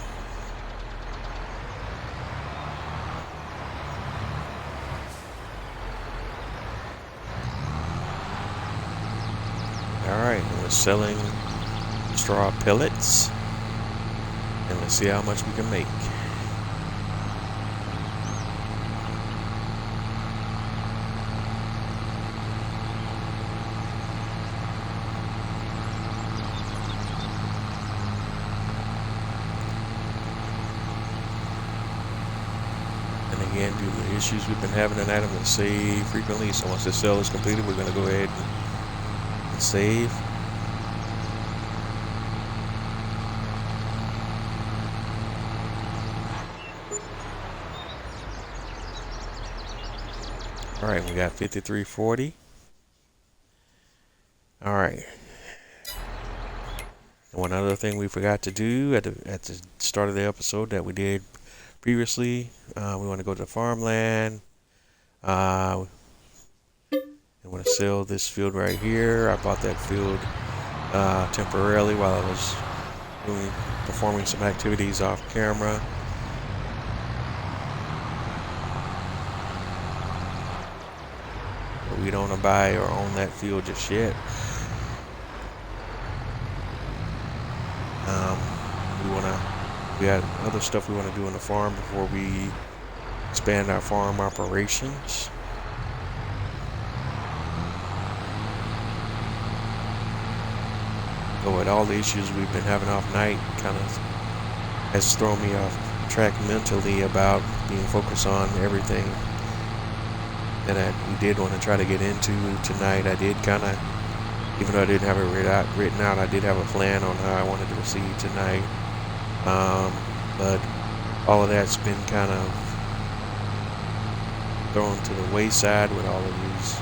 Alright, we're selling straw pellets. And let's see how much we can make. issues we've been having tonight. I'm going to save frequently. So once this cell is completed, we're going to go ahead and save. All right, we got 5340. All right. One other thing we forgot to do at the start of the episode that we did previously, we want to go to the farmland. I want to sell this field right here. I bought that field temporarily while I was performing some activities off camera. But we don't buy or own that field just yet. We got other stuff we want to do on the farm before we expand our farm operations. But with all the issues we've been having off night, kind of has thrown me off track mentally about being focused on everything that we did want to try to get into tonight. I did kind of, even though I didn't have it written out, I did have a plan on how I wanted to proceed tonight. But all of that's been kind of thrown to the wayside with all of these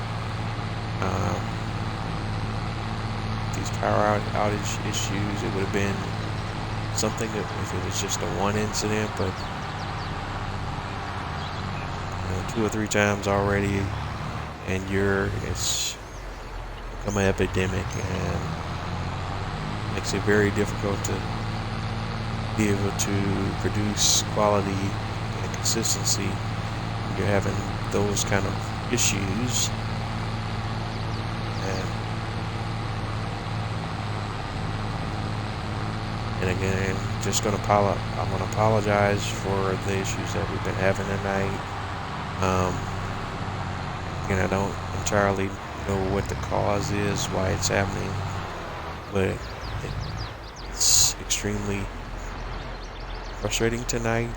power outage issues. It would have been something if it was just a one incident, but 2 or 3 times already, and it's become an epidemic, and makes it very difficult to be able to produce quality and consistency when you're having those kind of issues. And again, I'm going to apologize for the issues that we've been having tonight. Again, I don't entirely know what the cause is, why it's happening, but it's extremely frustrating tonight.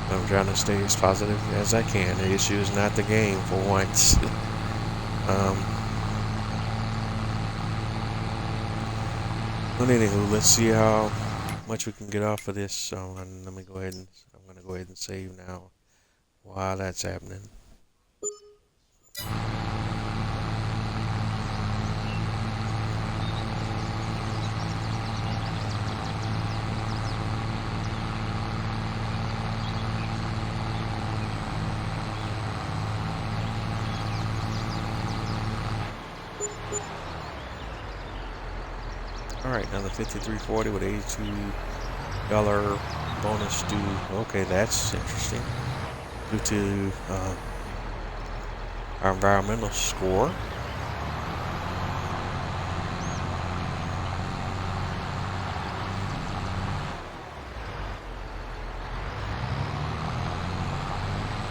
I'm trying to stay as positive as I can. The issue is not the game for once. But anywho, let's see how much we can get off of this. So let me go ahead and I'm going to go ahead and save now while that's happening. Alright, another 5340 with $82 bonus due. Okay, that's interesting. Due to our environmental score.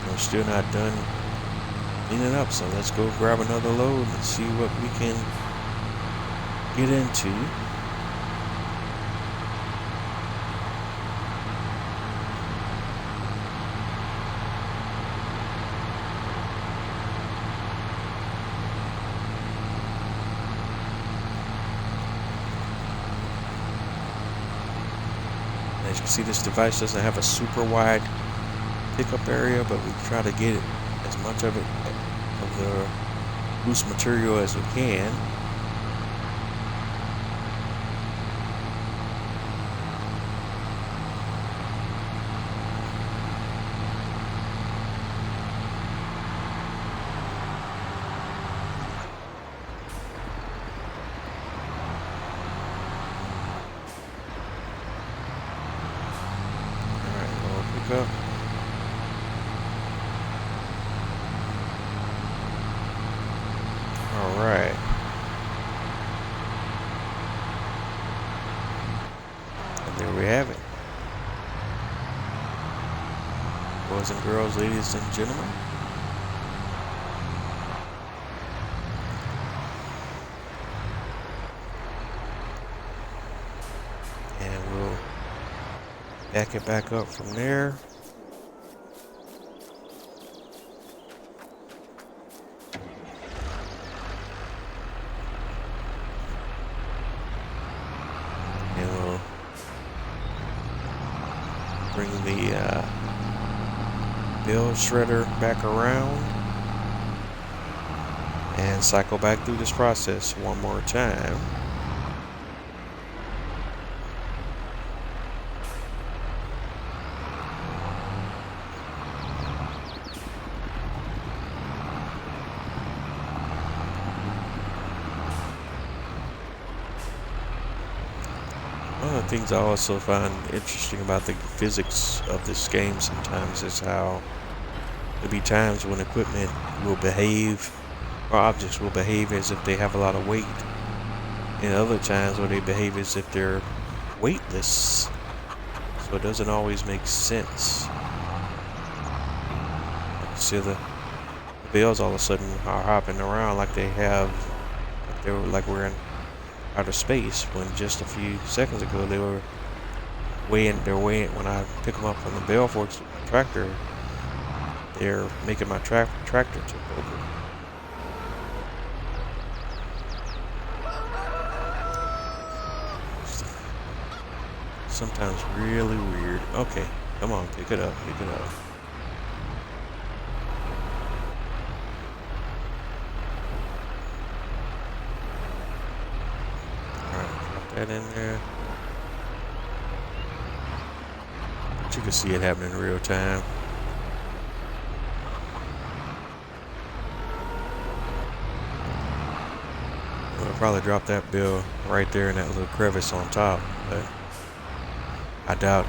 We're still not done cleaning up, so let's go grab another load and see what we can get into. As you can see, this device doesn't have a super wide pickup area, but we try to get as much of the loose material as we can. Up. All right. And there we have it. Boys and girls, ladies and gentlemen. Back it back up from there. And we'll bring the build shredder back around and cycle back through this process one more time. One of the things I also find interesting about the physics of this game sometimes is how there'll be times when equipment will behave, or objects will behave as if they have a lot of weight, and other times where they behave as if they're weightless. So it doesn't always make sense. Like you see the bales all of a sudden are hopping around like they have, like we're in outer space, when just a few seconds ago they were weighing, when I pick them up from the bale forks with my tractor, they're making my tractor tip over. Sometimes really weird. Okay, come on, pick it up, pick it up. That in there. But you can see it happening in real time. I'll probably drop that bill right there in that little crevice on top, but I doubt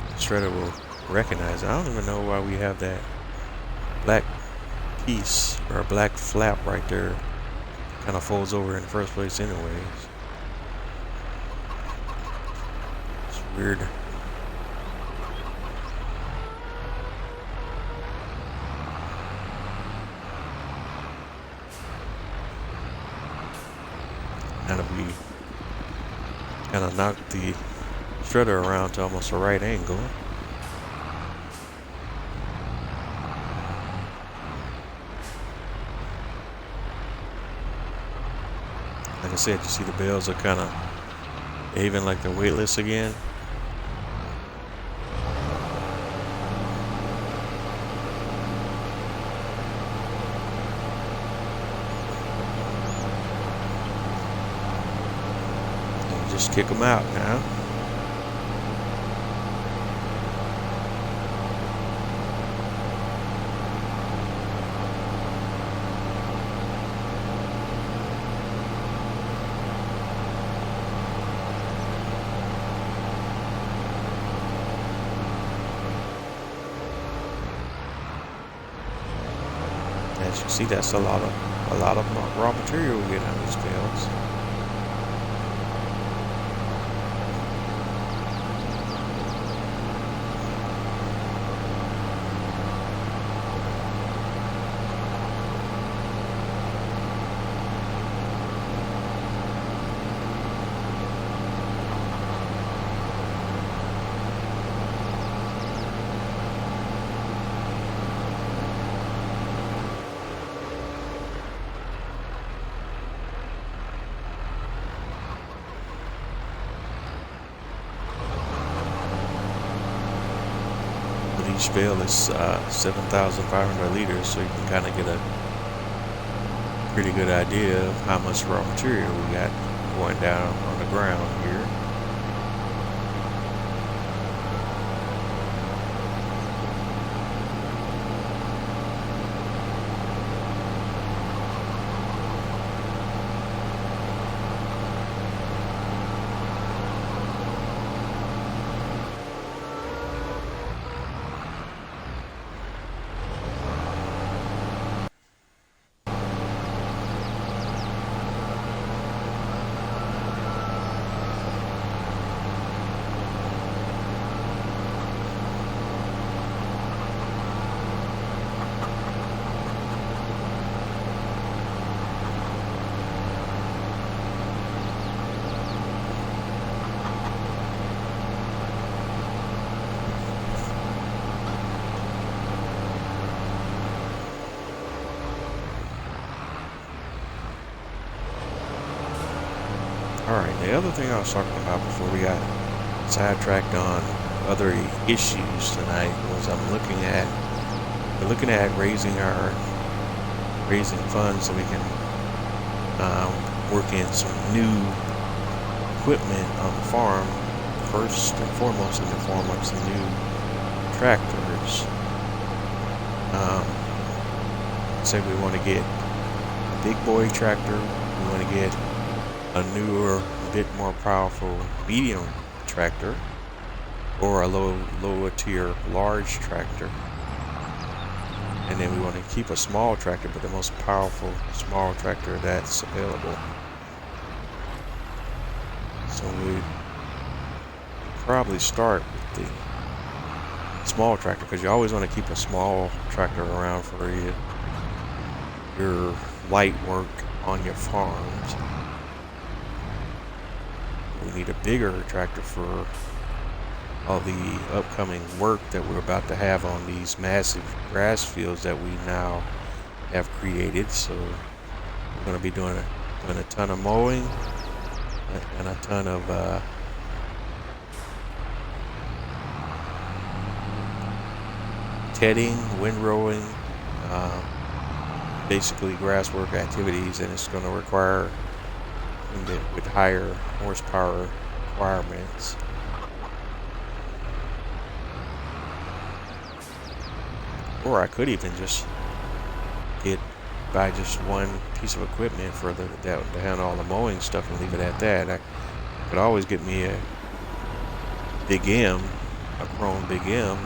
the shredder will recognize it. I don't even know why we have that black piece or black flap right there. Kind of folds over in the first place anyways. Weird. Now that we kind of knocked the shredder around to almost a right angle. Like I said, you see the bales are kind of behaving like they're weightless again. Just kick them out now. As you see, that's a lot of raw material we get out of these bales. Each bale is 7,500 liters, so you can kind of get a pretty good idea of how much raw material we got going down on the ground here. Alright, the other thing I was talking about before we got sidetracked on other issues tonight was we're looking at raising funds so we can work in some new equipment on the farm. First and foremost, in the form of some new tractors. Say we want to get a big boy tractor. We want to get a newer, bit more powerful medium tractor, or a lower tier large tractor. And then we want to keep a small tractor, but the most powerful small tractor that's available. So we probably start with the small tractor, because you always want to keep a small tractor around for your light work on your farms. We need a bigger tractor for all the upcoming work that we're about to have on these massive grass fields that we now have created. So we're going to be doing a ton of mowing and a ton of tedding, windrowing, basically grass work activities, and it's going to require with higher horsepower requirements. Or I could even just buy just one piece of equipment for to handle all the mowing stuff and leave it at that. I could always get me a Big M, a chrome Big M,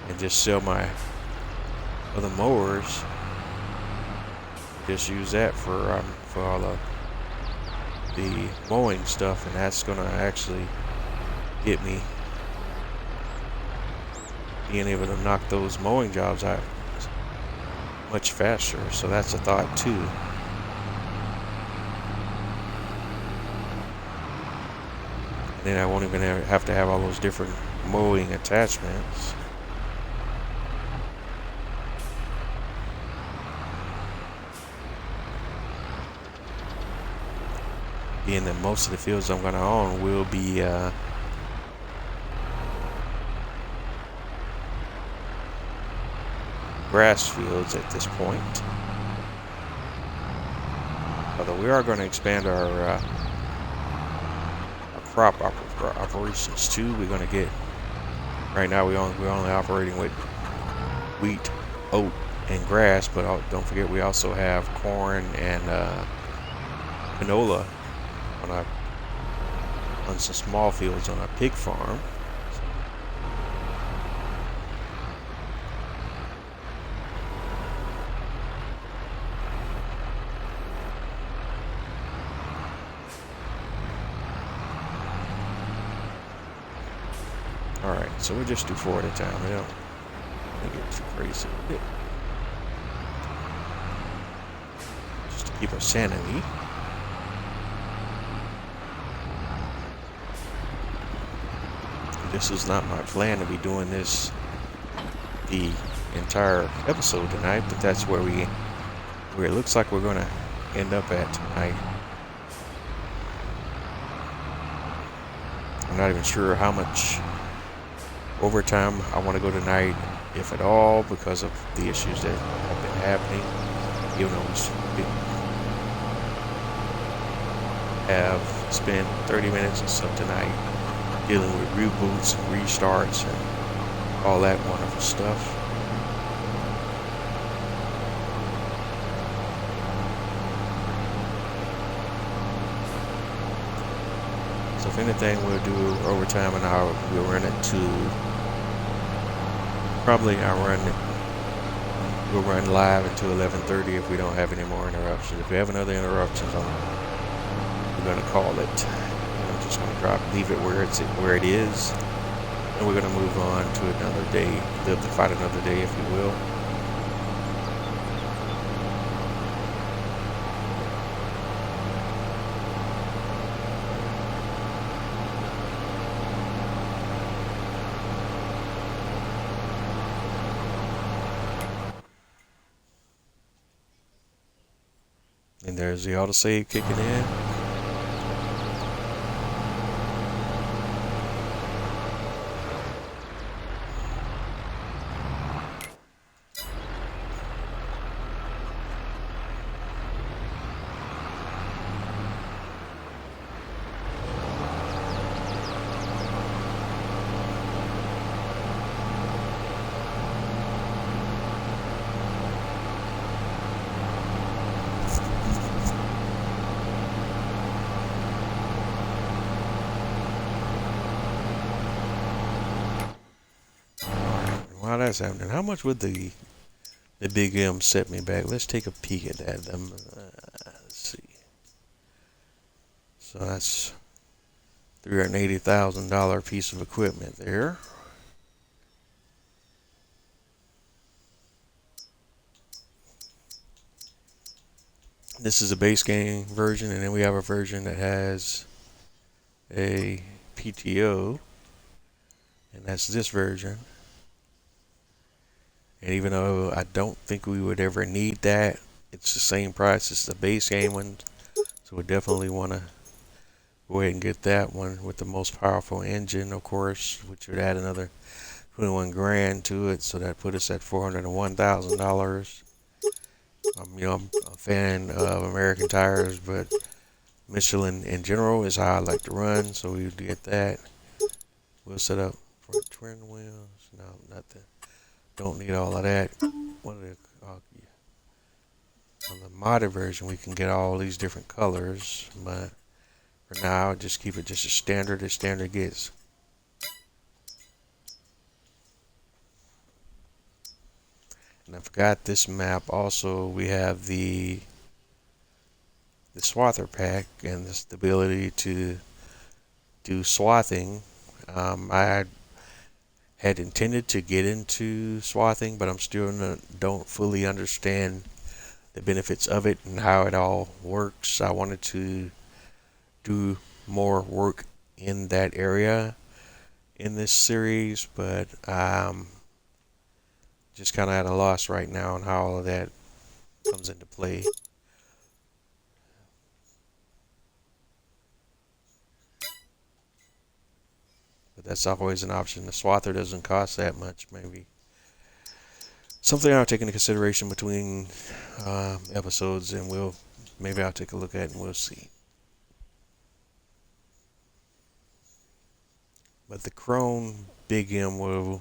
and just sell my other mowers. Just use that for all of the mowing stuff, and that's gonna actually get me being able to knock those mowing jobs out much faster. So that's a thought too. And then I won't even have to have all those different mowing attachments. Being that most of the fields I'm going to own will be grass fields at this point. Although we are going to expand our crop operations too. We're going to get, right now we're only operating with wheat, oat, and grass, but don't forget we also have corn and canola on some small fields on a pig farm. Alright, so we'll just do 4 at a time. We don't make it too crazy with it. Just to keep our sanity. This is not my plan to be doing this the entire episode tonight, but that's where it looks like we're going to end up at tonight. I'm not even sure how much overtime I want to go tonight, if at all, because of the issues that have been happening. Even though we have spent 30 minutes or so tonight dealing with reboots and restarts and all that wonderful stuff. So if anything, we'll do overtime an hour. We'll run it to probably we'll run live until 11:30 if we don't have any more interruptions. If we have another interruptions, we're going to call it. I'm just going to leave it where it is, and we're going to move on to another day, live to fight another day, if you will. And there's the autosave kicking in. that's happening. How much would the Big M set me back? Let's take a peek at that. Let's see. So that's $380,000 piece of equipment there. This is a base game version, and then we have a version that has a PTO, and that's this version. And even though I don't think we would ever need that, it's the same price as the base game one, so we definitely want to go ahead and get that one with the most powerful engine, of course, which would add another 21 grand to it, so that put us at $401,000. I'm a fan of American tires, but Michelin in general is how I like to run, so we would get that. We'll set up for twin wheels. No, nothing. Don't need all of that. What are they? On the modded version, we can get all these different colors, but for now, I'll just keep it just as standard gets. And I forgot this map. Also, we have the swather pack and the ability to do swathing. I had intended to get into swathing, but I'm still don't fully understand the benefits of it and how it all works. I wanted to do more work in that area in this series, but just kind of at a loss right now on how all of that comes into play. But that's always an option. The swather doesn't cost that much, maybe. Something I'll take into consideration between episodes, and maybe I'll take a look at and we'll see. But the Chrome Big M would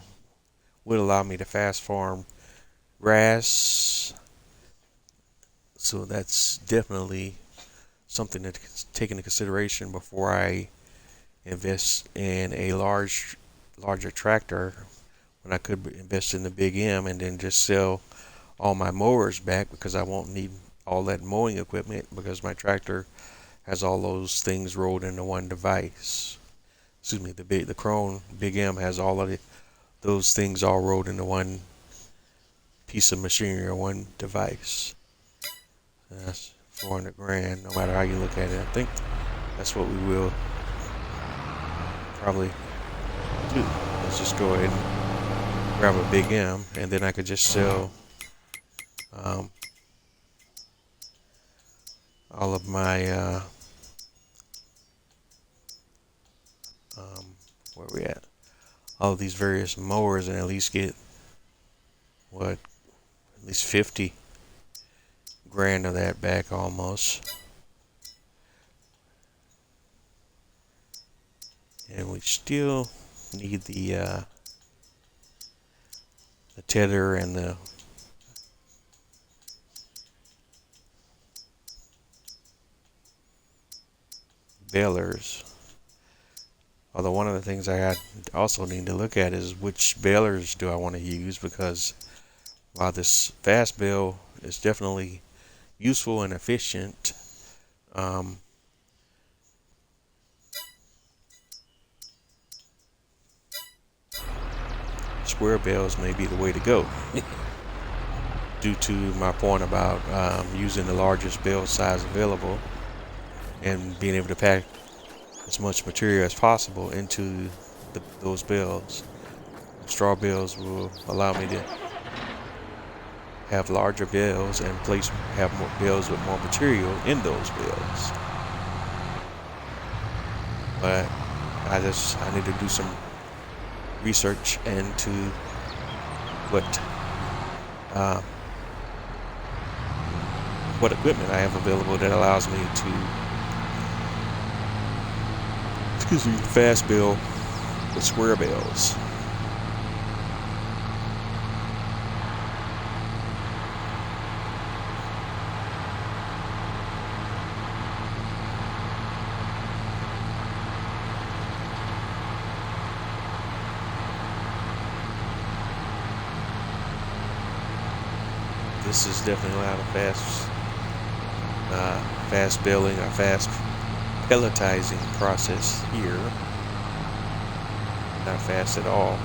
allow me to fast farm grass, so that's definitely something to take into consideration before I invest in a larger tractor, when I could invest in the Big M and then just sell all my mowers back, because I won't need all that mowing equipment because my tractor has all those things rolled into one device. Excuse me, the Chrome Big M has all of those things all rolled into one piece of machinery or one device. And that's 400 grand, no matter how you look at it. I think that's what we will probably do. Let's just go ahead and grab a Big M, and then I could just sell all of my where we at? All of these various mowers, and at least get at least 50 grand of that back almost. And we still need the tether and the balers. Although one of the things I also need to look at is which balers do I want to use, because while this fast bale is definitely useful and efficient, square bales may be the way to go. Due to my point about using the largest bale size available and being able to pack as much material as possible into those bales. Straw bales will allow me to have larger bales and have more bales with more material in those bales. But I need to do some research into what equipment I have available that allows me to fast bale with square bales. this is definitely not a fast building or fast pelletizing process here. Not fast at all.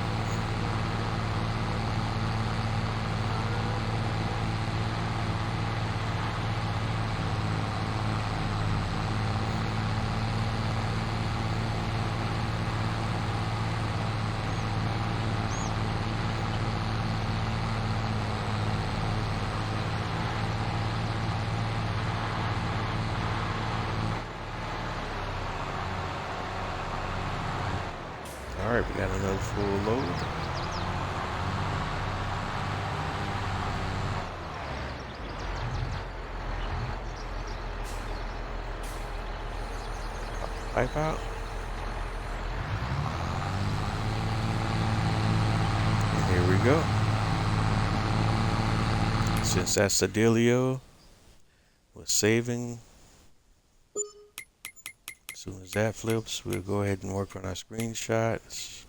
All right, we got another full load. Pipe out. And here we go. Since that's the dealio, we're saving. As soon as that flips, we'll go ahead and work on our screenshots.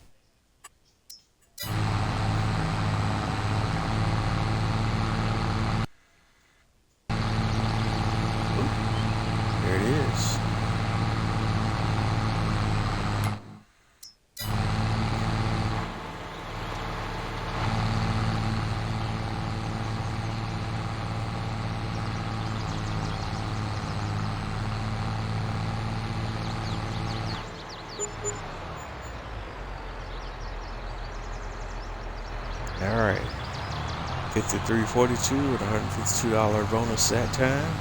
There it is. All right, 53.42 with $152 bonus that time.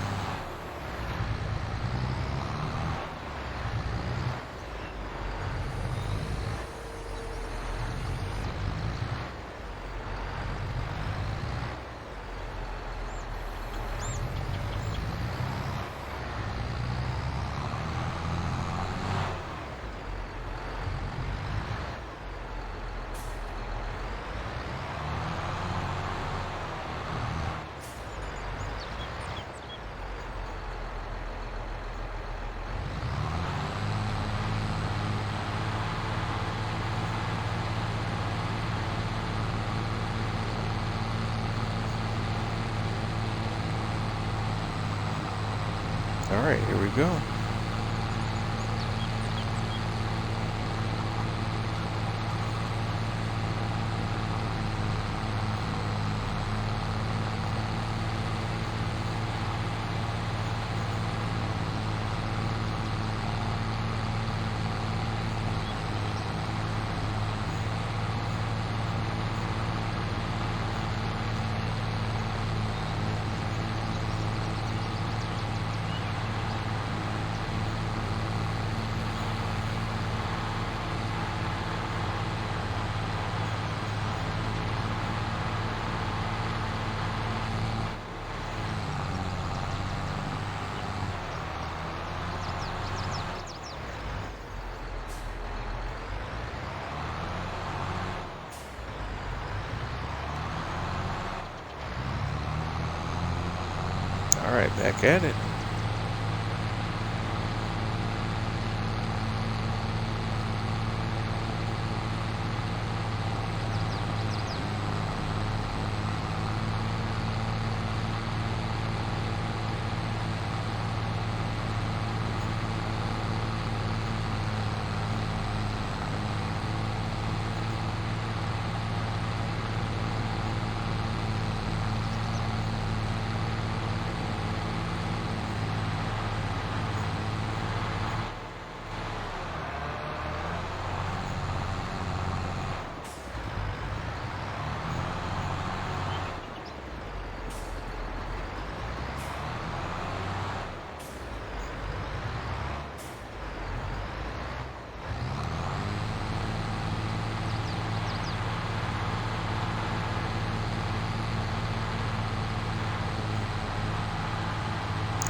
All right, here we go. All right, back at it.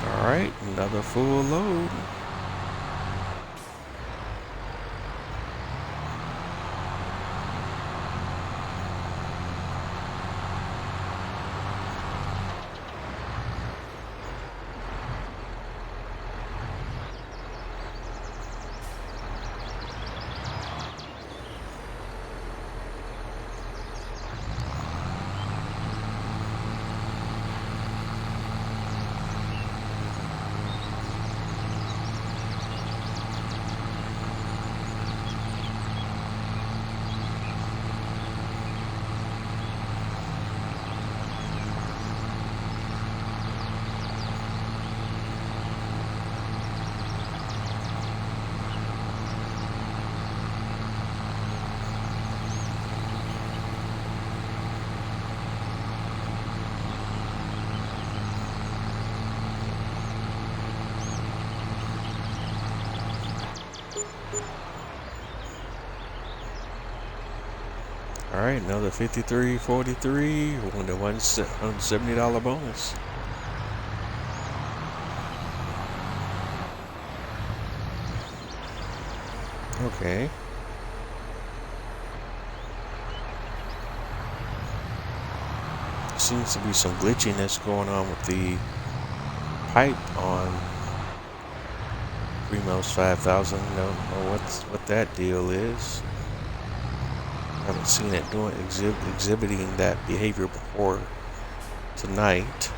All right, another full load. All right, another 53.43 on the $170 bonus. Okay. Seems to be some glitchiness going on with the pipe on Primos 5000. Don't know what that deal is. Haven't seen it doing exhibiting that behavior before tonight.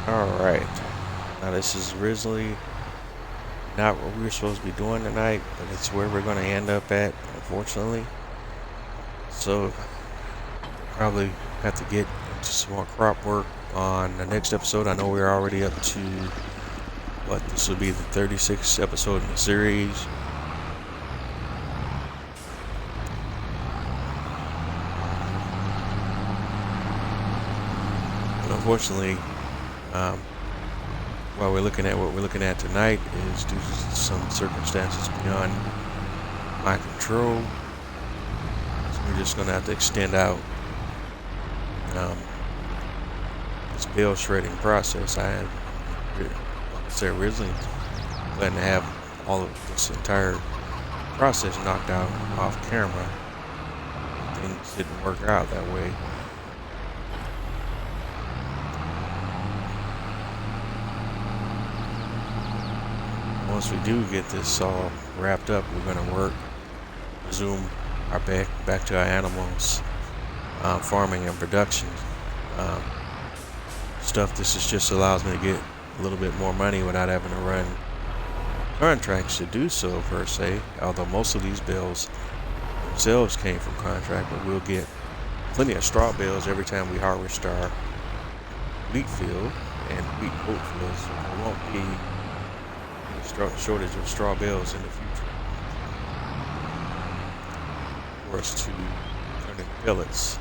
Alright, now this is originally not what we were supposed to be doing tonight, but it's where we're going to end up at, unfortunately. So, probably have to get into some more crop work on the next episode. I know we're already up to, what, this will be the 36th episode in the series. But unfortunately, while we're looking at what we're looking at tonight is due to some circumstances beyond my control. So we're just going to have to extend out this bale shredding process. I had, like I said, originally planned to have all of this entire process knocked out off camera. Things didn't work out that way. Once we do get this all wrapped up, we're going to resume our back to our animals, farming and production stuff. This just allows me to get a little bit more money without having to run contracts to do so, per se. Although most of these bales themselves came from contract, but we'll get plenty of straw bales every time we harvest our wheat field and wheat and oat fields. So there won't be shortage of straw bales in the future for us to turn into pellets.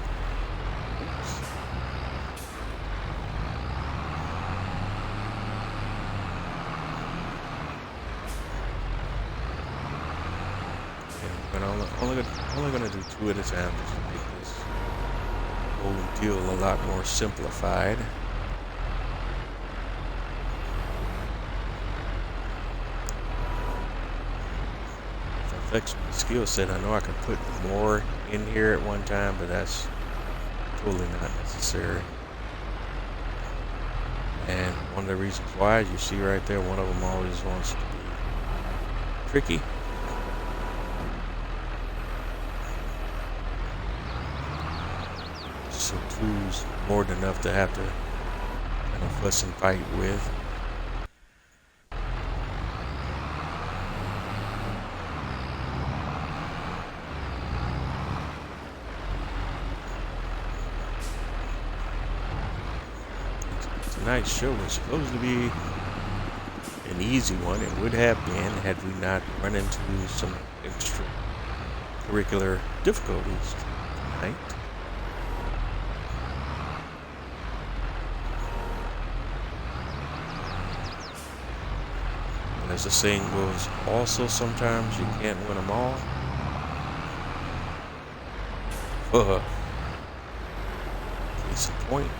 And I'm only gonna do 2 at a time just to make this whole deal a lot more simplified. Affects my skill set. I know I can put more in here at one time, but that's totally not necessary. And one of the reasons why, you see right there, one of them always wants to be tricky. So 2's more than enough to have to kind of fuss and fight with. Tonight's show was supposed to be an easy one. It would have been had we not run into some extracurricular difficulties tonight. as the saying goes, also sometimes you can't win them all. Case in point.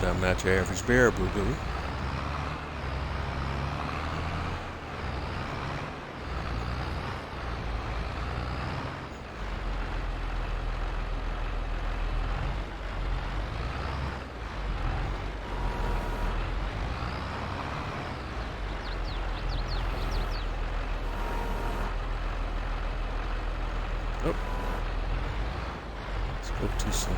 I'm not your average bear, boo-boo. Oh. Spoke too soon.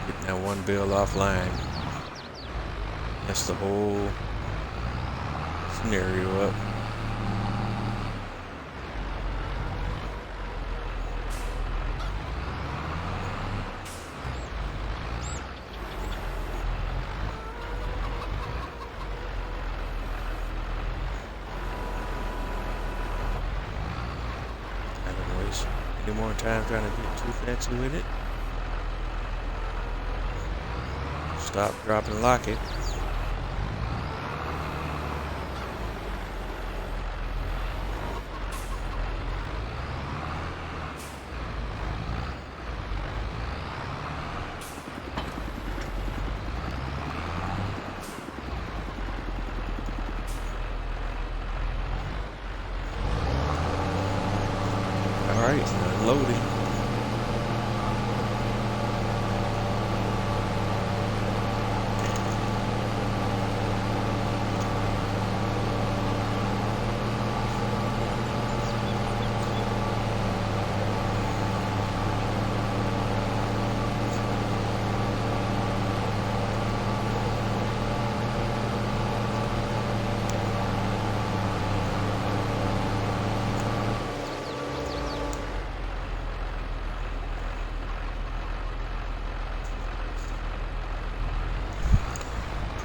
Getting that one bill offline. That's the whole scenario up. I don't waste any more time trying to get too fancy with it. Stop, drop, and lock it. Alright, unloading.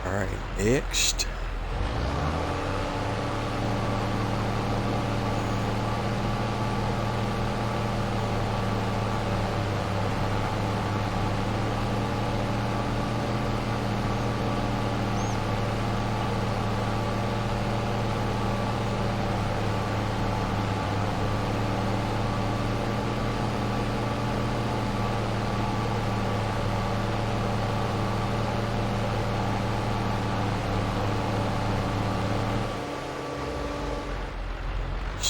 Alright, next.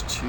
Two.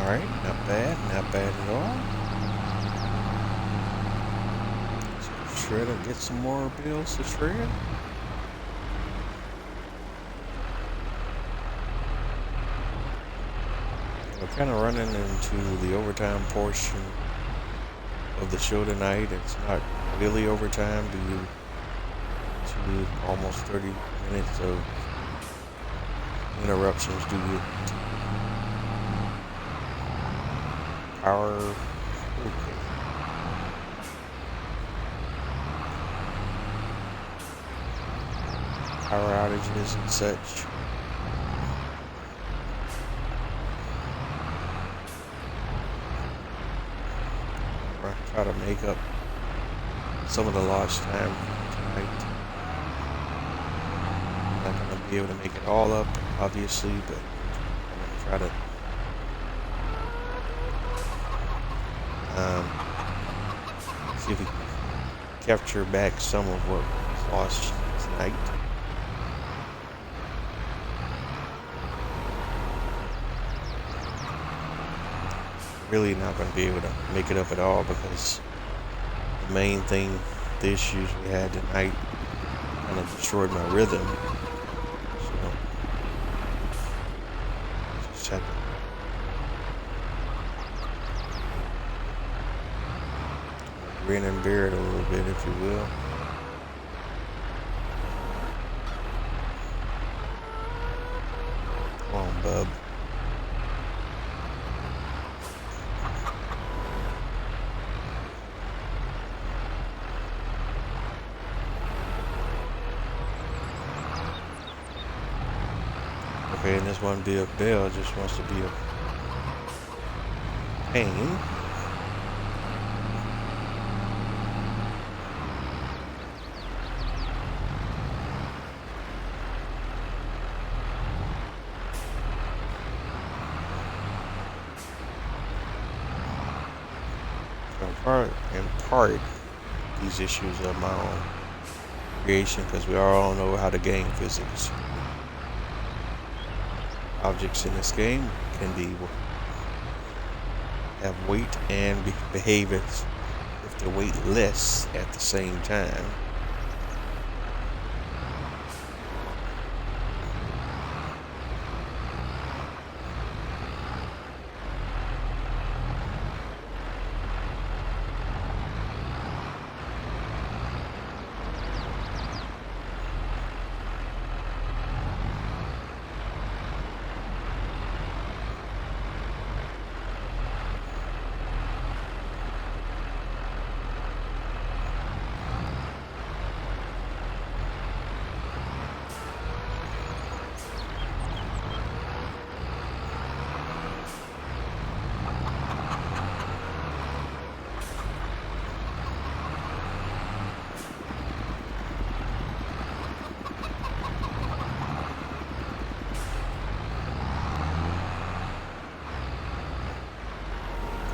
Alright, not bad at all. So shred and get some more bills to shred. We're kind of running into the overtime portion of the show tonight. It's not really overtime due to almost 30 minutes of interruptions due to power. Okay. power outages and such. Or try to make up some of the lost time tonight. Not gonna be able to make it all up, obviously, but I'm gonna try to see if we can capture back some of what was lost tonight. Really not going to be able to make it up at all because the main thing, the issues we had tonight kind of destroyed my rhythm. So just had to grin and bear it a little bit, if you will. Come on, bub. Okay, and this one big bell just wants to be a pain. In part, these issues are my own creation because we all know how to game physics. Objects in this game can have weight and behave as if they're weightless at the same time.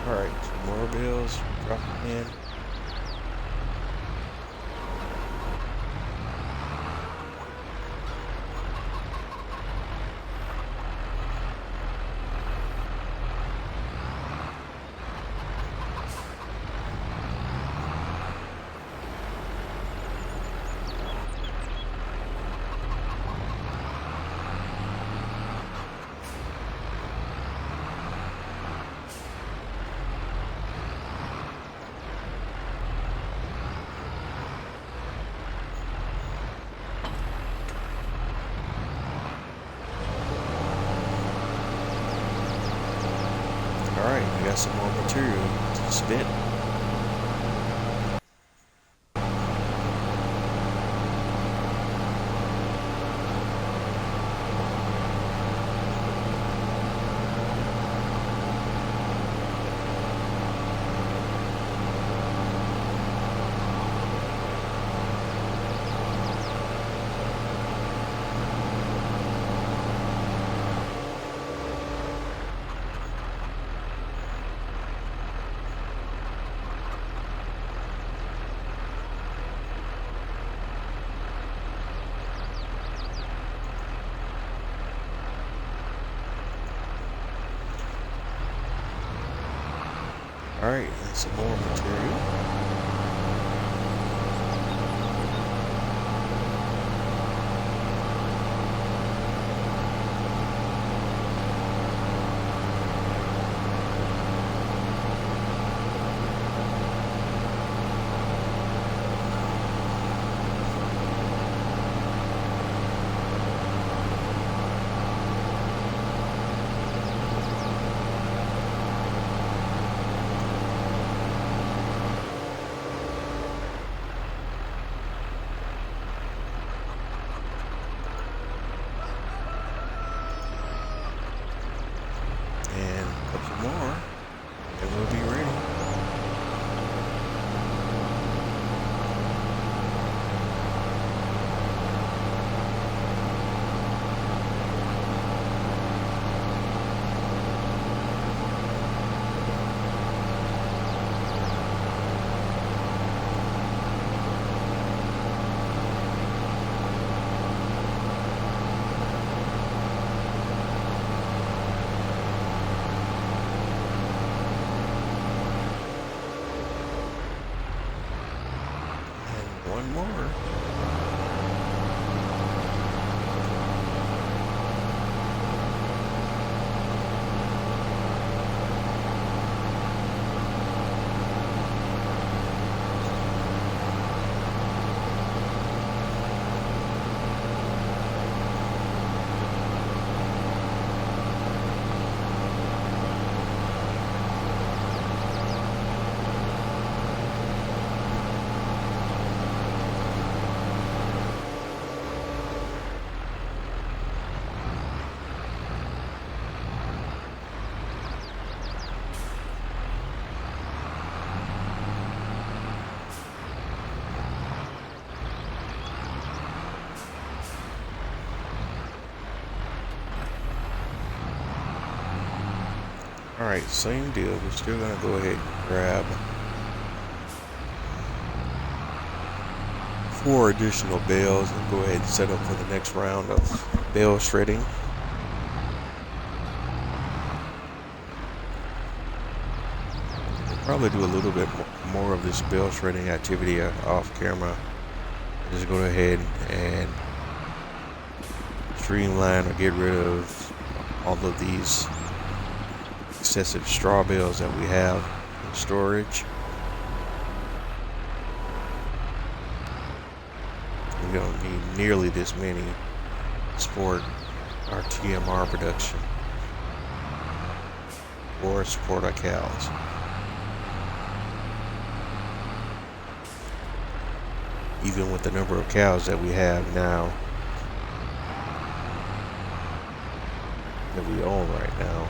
Alright, two more bills dropping in. Alright, we got some more material to spit. Alright, and some more material. one more. Alright, same deal. We're still going to go ahead and grab 4 additional bales and go ahead and set up for the next round of bale shredding. We'll probably do a little bit more of this bale shredding activity off camera. Just go ahead and streamline or get rid of all of these excessive straw bales that we have in storage. We don't need nearly this many to support our TMR production or support our cows. Even with the number of cows that we have now, that we own right now.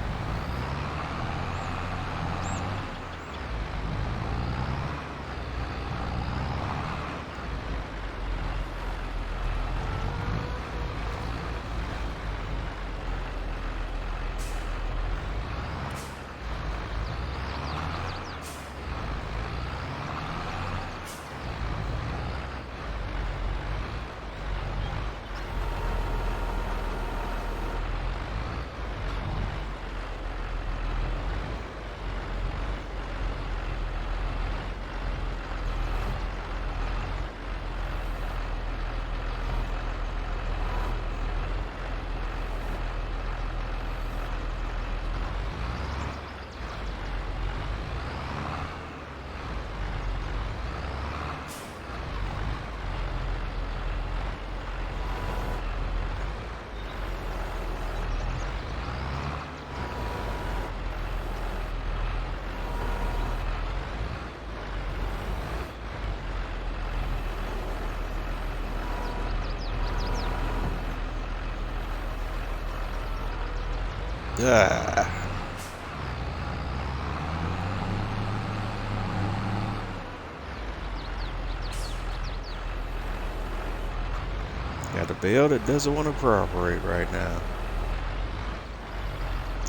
Got a bale that doesn't want to cooperate right now.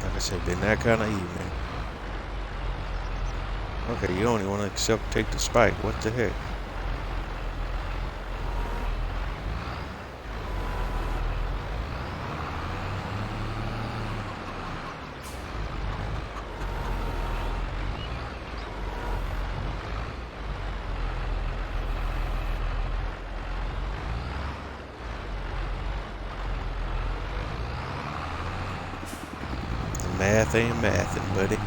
Like I said, been that kind of evening. Okay, you only want to take the spike. What the heck? Math ain't mathin', buddy.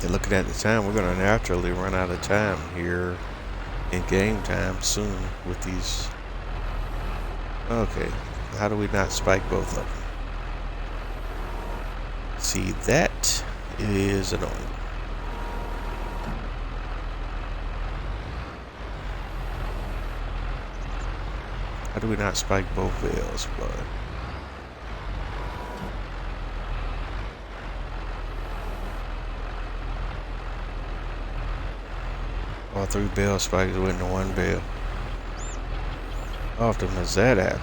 And looking at the time, we're going to naturally run out of time here in game time soon with these. Okay, how do we not spike both of them? See, that is annoying. How do we not spike both bales, bud? All 3 bale spikes went into 1 bale. How often does that happen?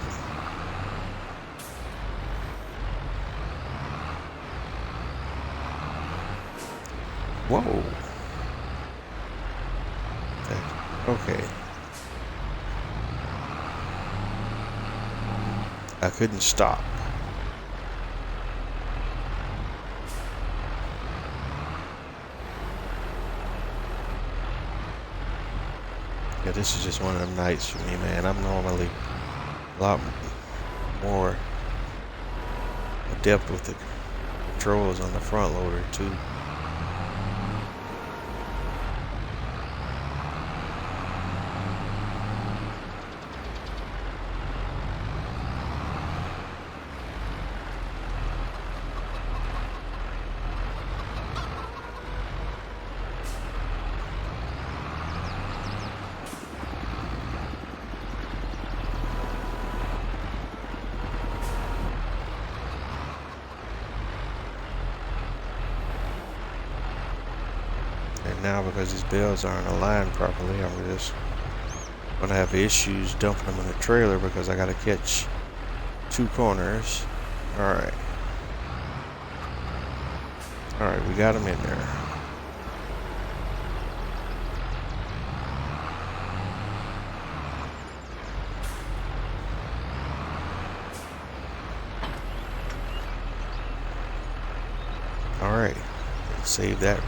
Whoa. Okay. I couldn't stop. Yeah, this is just one of them nights for me, man. I'm normally a lot more adept with the controls on the front loader too. And now because these bales aren't aligned properly, I'm just gonna have issues dumping them in the trailer because I gotta catch two corners. Alright. Alright, we got them in there. Alright. Let's save that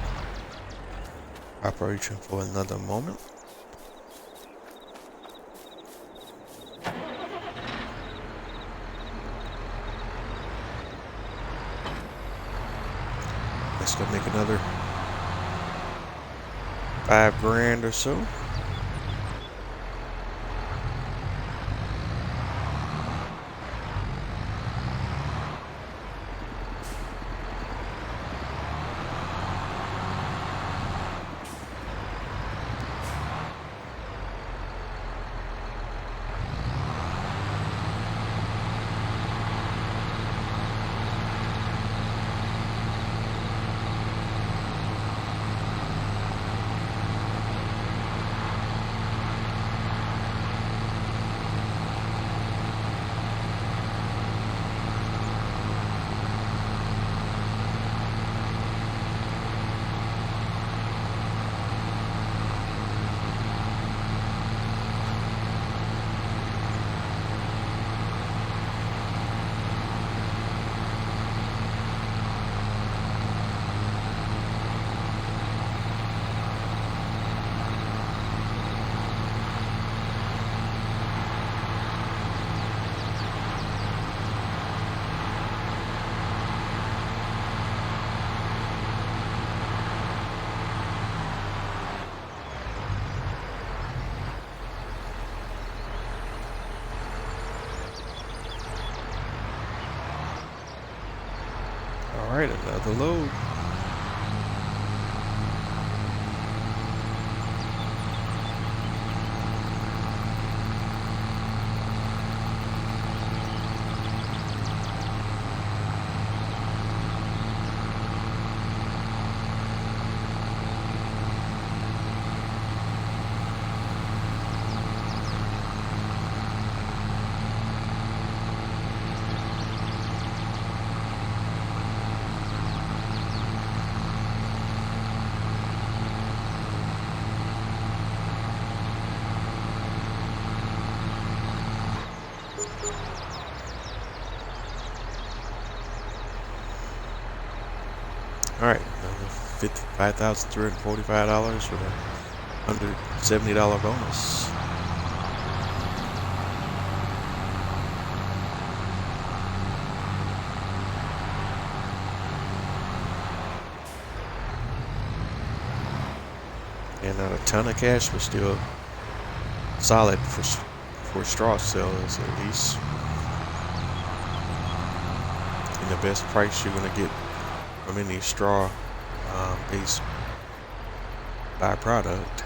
operation for another moment. Let's go make another $5 grand or so. Alright, another load. Alright, another $5,345 with a $170 bonus. And not a ton of cash, but still solid for straw sales at least. And the best price you're gonna get from any straw based byproduct.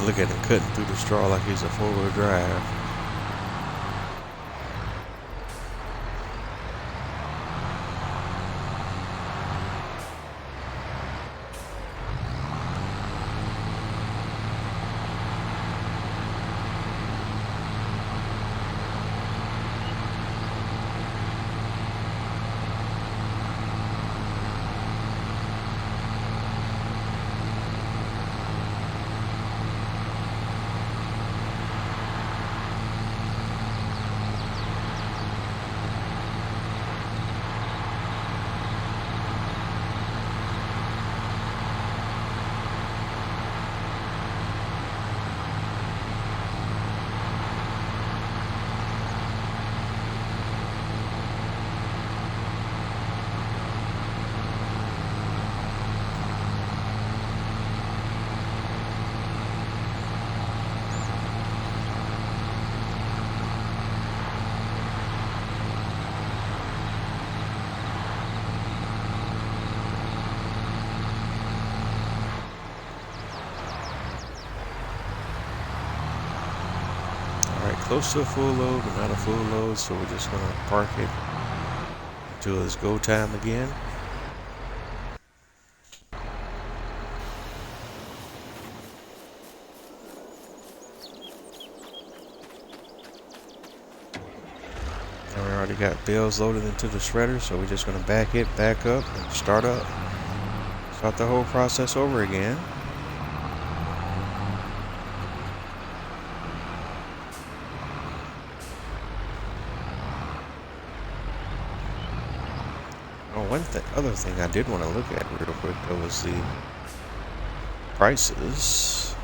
Look at him cutting through the straw like he's a four-wheel drive. Close to a full load, but not a full load, so we're just gonna park it until it's go time again. And we already got bales loaded into the shredder, so we're just gonna back it back up and start the whole process over again. Other thing I did want to look at real quick though was the prices.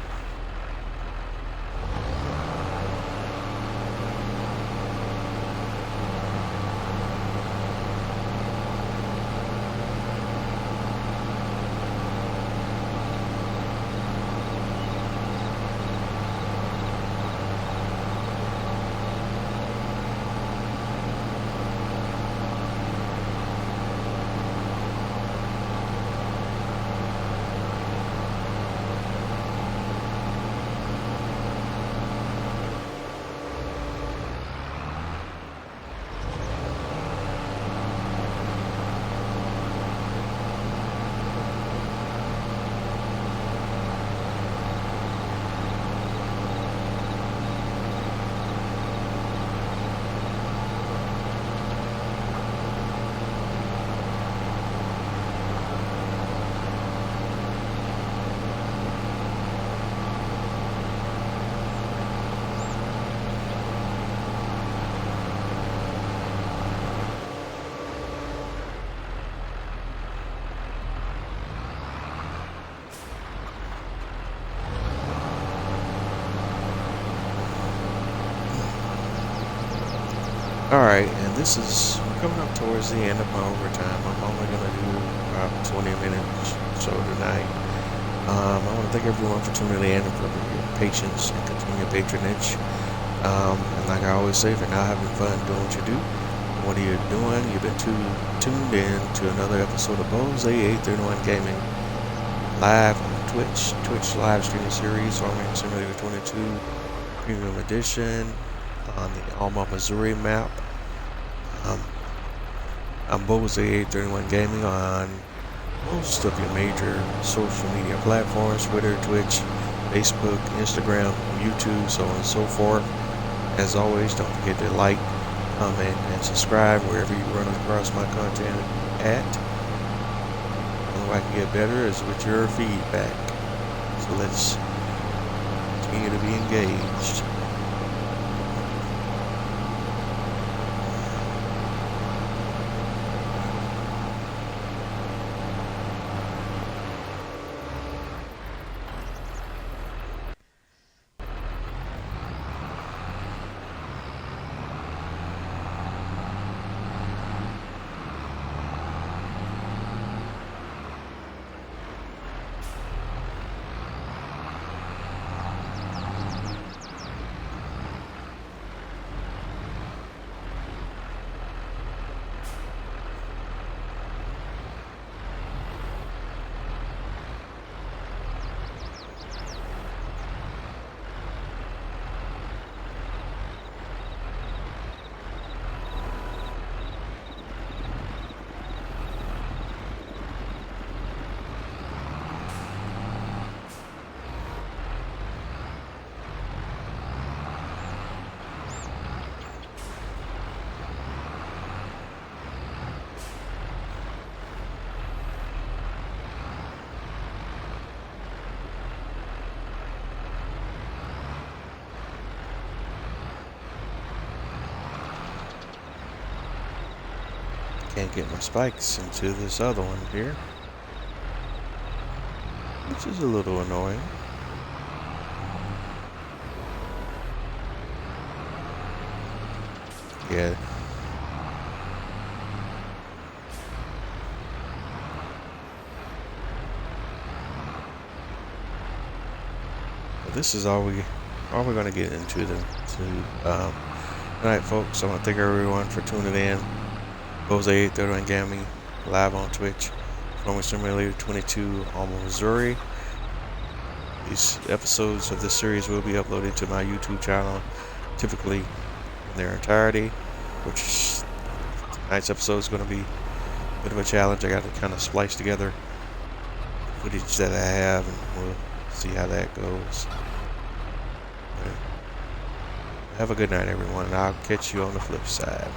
Alright, and this is, we're coming up towards the end of my overtime. I'm only going to do about 20 minutes or so tonight. I want to thank everyone for tuning in and for your patience and continued patronage. And like I always say, if you're not having fun doing what you do, what are you doing? You've been tuned in to another episode of Bose 8831 Gaming live on Twitch live streaming series, Farming Simulator 22 Premium Edition on the Alma, Missouri map. I'm Bose 8831 Gaming on most of your major social media platforms: Twitter, Twitch, Facebook, Instagram, YouTube, so on and so forth. As always, don't forget to like, comment, and subscribe wherever you run across my content at. The only way I can get better is with your feedback. So let's continue to be engaged. Can't get my spikes into this other one here, which is a little annoying. Yeah. This is all we're gonna get into tonight, folks. I want to thank everyone for tuning in. Jose 831 Gaming live on Twitch. Farming Simulator 22, Alma, Missouri. These episodes of this series will be uploaded to my YouTube channel, typically in their entirety. Which tonight's episode is going to be a bit of a challenge. I got to kind of splice together footage that I have, and we'll see how that goes. Have a good night, everyone, and I'll catch you on the flip side.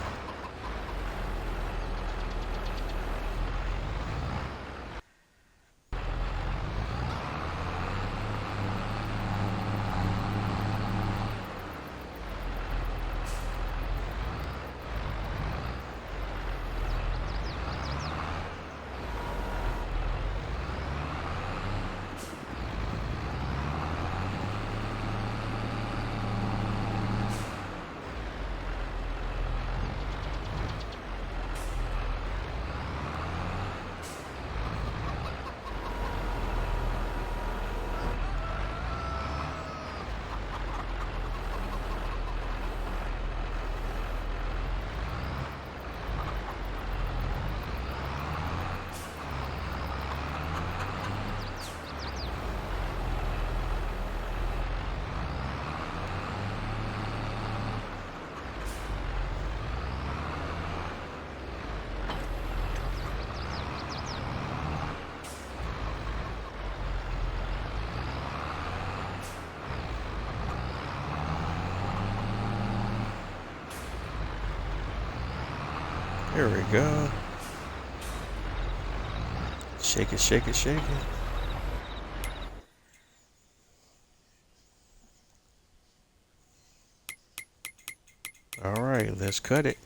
Here we go. Shake it, shake it, shake it. All right, let's cut it.